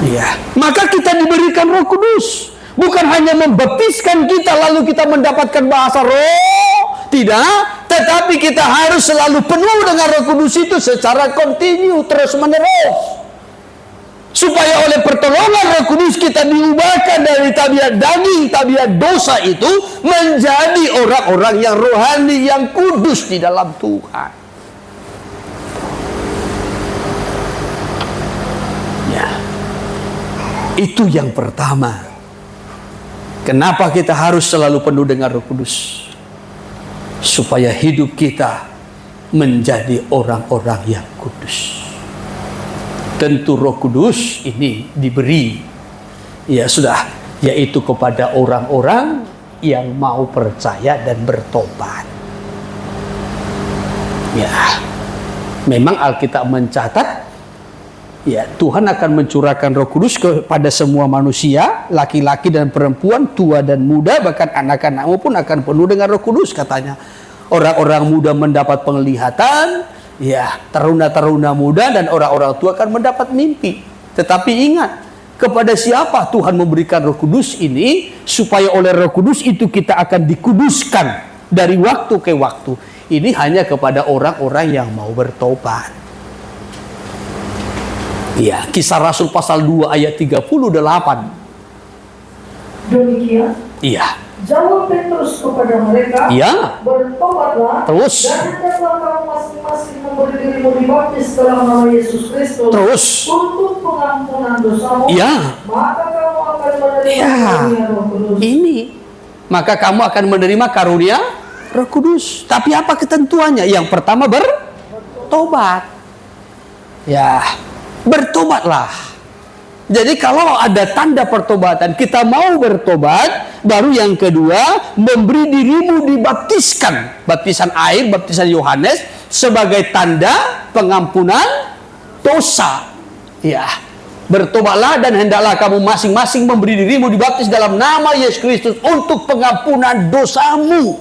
Ya, maka kita diberikan Roh Kudus. Bukan hanya membaptiskan kita lalu kita mendapatkan bahasa roh, tidak, tetapi kita harus selalu penuh dengan Roh Kudus itu secara kontinu, terus menerus. Supaya oleh pertolongan Roh Kudus kita diubahkan dari tabiat daging, tabiat dosa itu menjadi orang-orang yang rohani, yang kudus di dalam Tuhan. Ya, itu yang pertama. Kenapa kita harus selalu penuh dengan Roh Kudus? Supaya hidup kita menjadi orang-orang yang kudus. Tentu Roh Kudus ini diberi, ya sudah, yaitu kepada orang-orang yang mau percaya dan bertobat. Ya, memang Alkitab mencatat, ya, Tuhan akan mencurahkan Roh Kudus kepada semua manusia, laki-laki dan perempuan, tua dan muda, bahkan anak-anakmu pun akan penuh dengan Roh Kudus katanya. Orang-orang muda mendapat penglihatan, ya, taruna-taruna muda dan orang-orang tua akan mendapat mimpi. Tetapi ingat, kepada siapa Tuhan memberikan Roh Kudus ini, supaya oleh Roh Kudus itu kita akan dikuduskan dari waktu ke waktu. Ini hanya kepada orang-orang yang mau bertobat. Ya, Kisah Rasul pasal 2 ayat 38. Demikian. Iya. Jawab Petrus kepada mereka, Ya. bertobatlah, Terus. dan hendaklah kamu masing-masing memberi dirimu dibaptis dalam nama Yesus Kristus Terus. untuk pengampunan dosamu, Ya. maka kamu akan menerima Ya. karunia Roh Kudus. Ini. Maka kamu akan menerima karunia Roh Kudus. Tapi apa ketentuannya? Yang pertama bertobat. Ya, bertobatlah. Jadi kalau ada tanda pertobatan, kita mau bertobat. Baru yang kedua, memberi dirimu dibaptiskan. Baptisan air, baptisan Yohanes sebagai tanda pengampunan dosa. Ya, bertobatlah dan hendaklah kamu masing-masing memberi dirimu dibaptis dalam nama Yesus Kristus untuk pengampunan dosamu.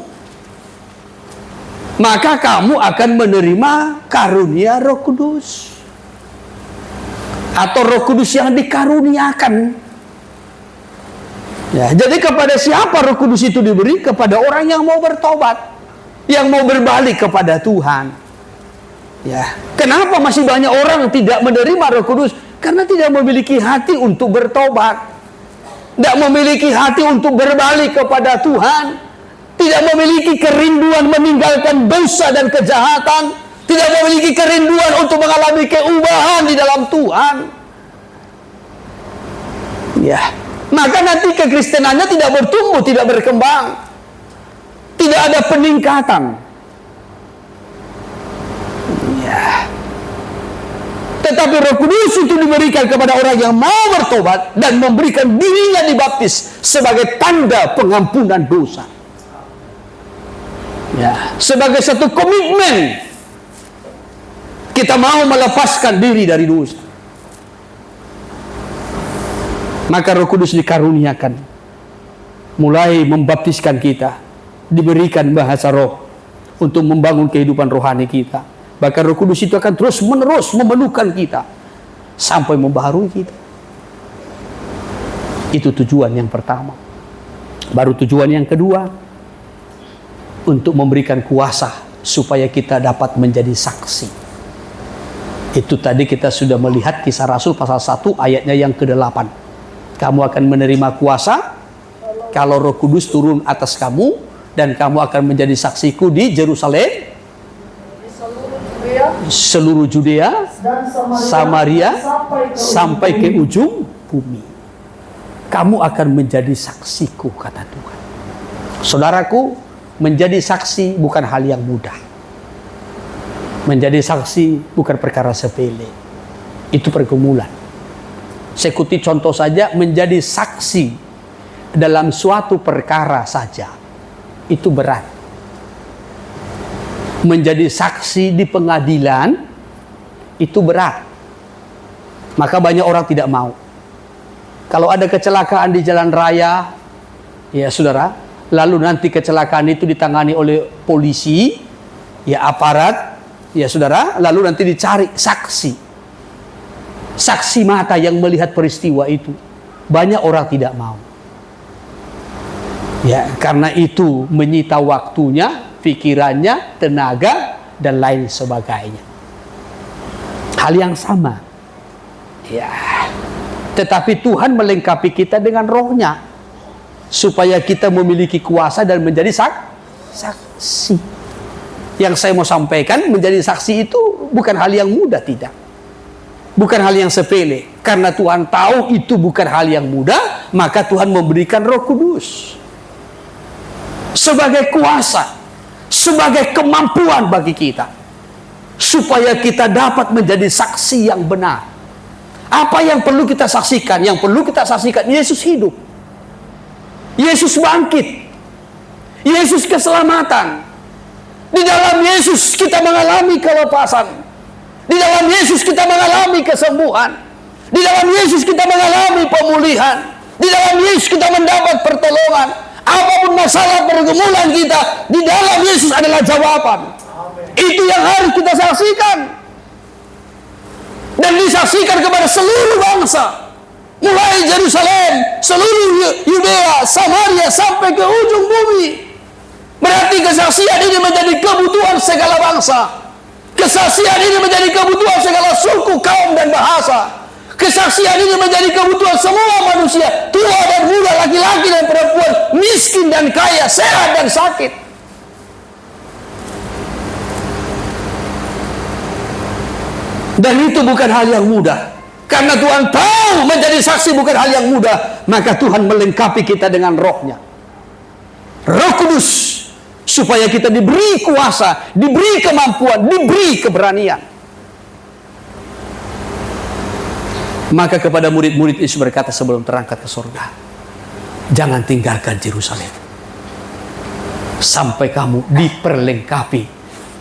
Maka kamu akan menerima karunia Roh Kudus. Atau Roh Kudus yang dikaruniakan. Ya, jadi kepada siapa Roh Kudus itu diberi? Kepada orang yang mau bertobat, yang mau berbalik kepada Tuhan. Ya, kenapa masih banyak orang tidak menerima Roh Kudus? Karena tidak memiliki hati untuk bertobat, tidak memiliki hati untuk berbalik kepada Tuhan, tidak memiliki kerinduan meninggalkan dosa dan kejahatan, tidak memiliki kerinduan untuk mengalami keubahan di dalam Tuhan. Ya, maka nanti kekristenannya tidak bertumbuh, tidak berkembang, tidak ada peningkatan. Ya. Tetapi Roh Kudus itu diberikan kepada orang yang mau bertobat dan memberikan dirinya dibaptis sebagai tanda pengampunan dosa. Ya, sebagai satu komitmen kita mau melepaskan diri dari dosa. Maka Roh Kudus dikaruniakan, mulai membaptiskan kita, diberikan bahasa roh untuk membangun kehidupan rohani kita. Bahkan Roh Kudus itu akan terus menerus memenuhkan kita sampai membaharui kita. Itu tujuan yang pertama. Baru tujuan yang kedua, untuk memberikan kuasa supaya kita dapat menjadi saksi. Itu tadi kita sudah melihat Kisah Rasul pasal 1 ayatnya yang ke-8. Kamu akan menerima kuasa kalau Roh Kudus turun atas kamu, dan kamu akan menjadi saksiku di Yerusalem, seluruh Judea, dan Samaria, sampai ke ujung bumi. Kamu akan menjadi saksiku, kata Tuhan. Saudaraku, menjadi saksi bukan hal yang mudah. Menjadi saksi bukan perkara sepele. Itu pergumulan. Saya kutip contoh saja, menjadi saksi dalam suatu perkara saja itu berat. Menjadi saksi di pengadilan itu berat. Maka banyak orang tidak mau. Kalau ada kecelakaan di jalan raya, ya saudara, lalu nanti kecelakaan itu ditangani oleh polisi, ya aparat, ya saudara, lalu nanti dicari saksi mata yang melihat peristiwa itu. Banyak orang tidak mau. Ya, karena itu menyita waktunya, pikirannya, tenaga, dan lain sebagainya. Hal yang sama. Ya. Tetapi Tuhan melengkapi kita dengan rohnya, supaya kita memiliki kuasa dan menjadi saksi. Yang saya mau sampaikan, menjadi saksi itu bukan hal yang mudah, tidak. Bukan hal yang sepele. Karena Tuhan tahu itu bukan hal yang mudah, maka Tuhan memberikan Roh Kudus sebagai kuasa, sebagai kemampuan bagi kita, supaya kita dapat menjadi saksi yang benar. Apa yang perlu kita saksikan? Yang perlu kita saksikan, Yesus hidup, Yesus bangkit, Yesus keselamatan. Di dalam Yesus kita mengalami kelepasan. Di dalam Yesus kita mengalami kesembuhan. Di dalam Yesus kita mengalami pemulihan. Di dalam Yesus kita mendapat pertolongan. Apapun masalah pergumulan kita, di dalam Yesus adalah jawaban. Itu yang harus kita saksikan. Dan disaksikan kepada seluruh bangsa. Mulai Yerusalem, seluruh Yudea, Samaria, sampai ke ujung bumi. Berarti kesaksian ini menjadi kebutuhan segala bangsa. Kesaksian ini menjadi kebutuhan segala suku, kaum, dan bahasa. Kesaksian ini menjadi kebutuhan semua manusia, tua dan muda, laki-laki dan perempuan, miskin dan kaya, sehat dan sakit. Dan itu bukan hal yang mudah. Karena Tuhan tahu menjadi saksi bukan hal yang mudah, maka Tuhan melengkapi kita dengan rohnya, Roh Kudus, supaya kita diberi kuasa, diberi kemampuan, diberi keberanian. Maka kepada murid-murid Yesus berkata sebelum terangkat ke surga, jangan tinggalkan Yerusalem sampai kamu diperlengkapi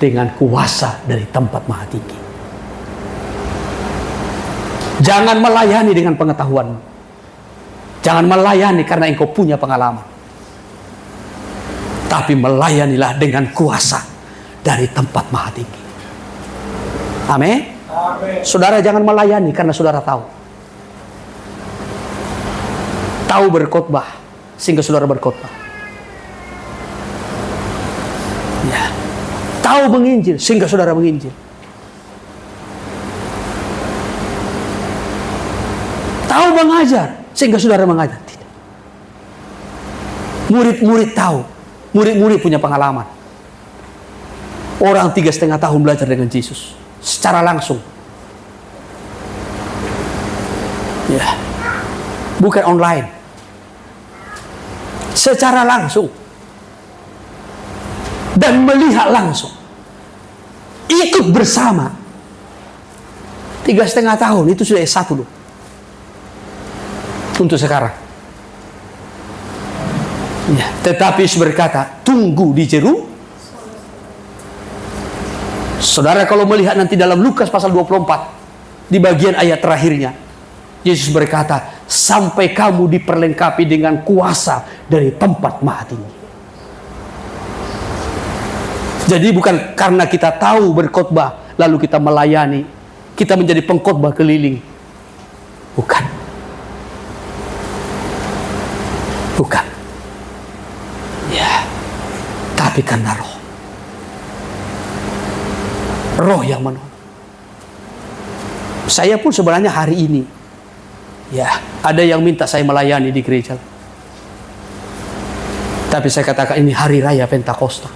dengan kuasa dari tempat Maha Tinggi. Jangan melayani dengan pengetahuan. Jangan melayani karena engkau punya pengalaman. Tapi melayanilah dengan kuasa dari tempat Maha Tinggi. Amin. Saudara jangan melayani karena saudara tahu. Tahu berkhotbah sehingga saudara berkhotbah. Ya. Tahu menginjil sehingga saudara menginjil. Tahu mengajar sehingga saudara mengajar. Tidak. Murid-murid tahu, murid-murid punya pengalaman. Orang 3,5 tahun belajar dengan Yesus secara langsung, ya, bukan online, secara langsung dan melihat langsung, ikut bersama. 3,5 tahun itu sudah S1 loh. Untuk sekarang, ya, tetapi Yesus berkata, tunggu di Jerusalem. Saudara kalau melihat nanti dalam Lukas pasal 24, di bagian ayat terakhirnya, Yesus berkata, sampai kamu diperlengkapi dengan kuasa dari tempat Maha Tinggi. Jadi bukan karena kita tahu berkhotbah lalu kita melayani, kita menjadi pengkhotbah keliling. Bukan. Bukan. Ya. Tapi karena roh. Roh yang menolong. Saya pun sebenarnya hari ini, ya, ada yang minta saya melayani di gereja. Tapi saya katakan ini hari raya Pentakosta.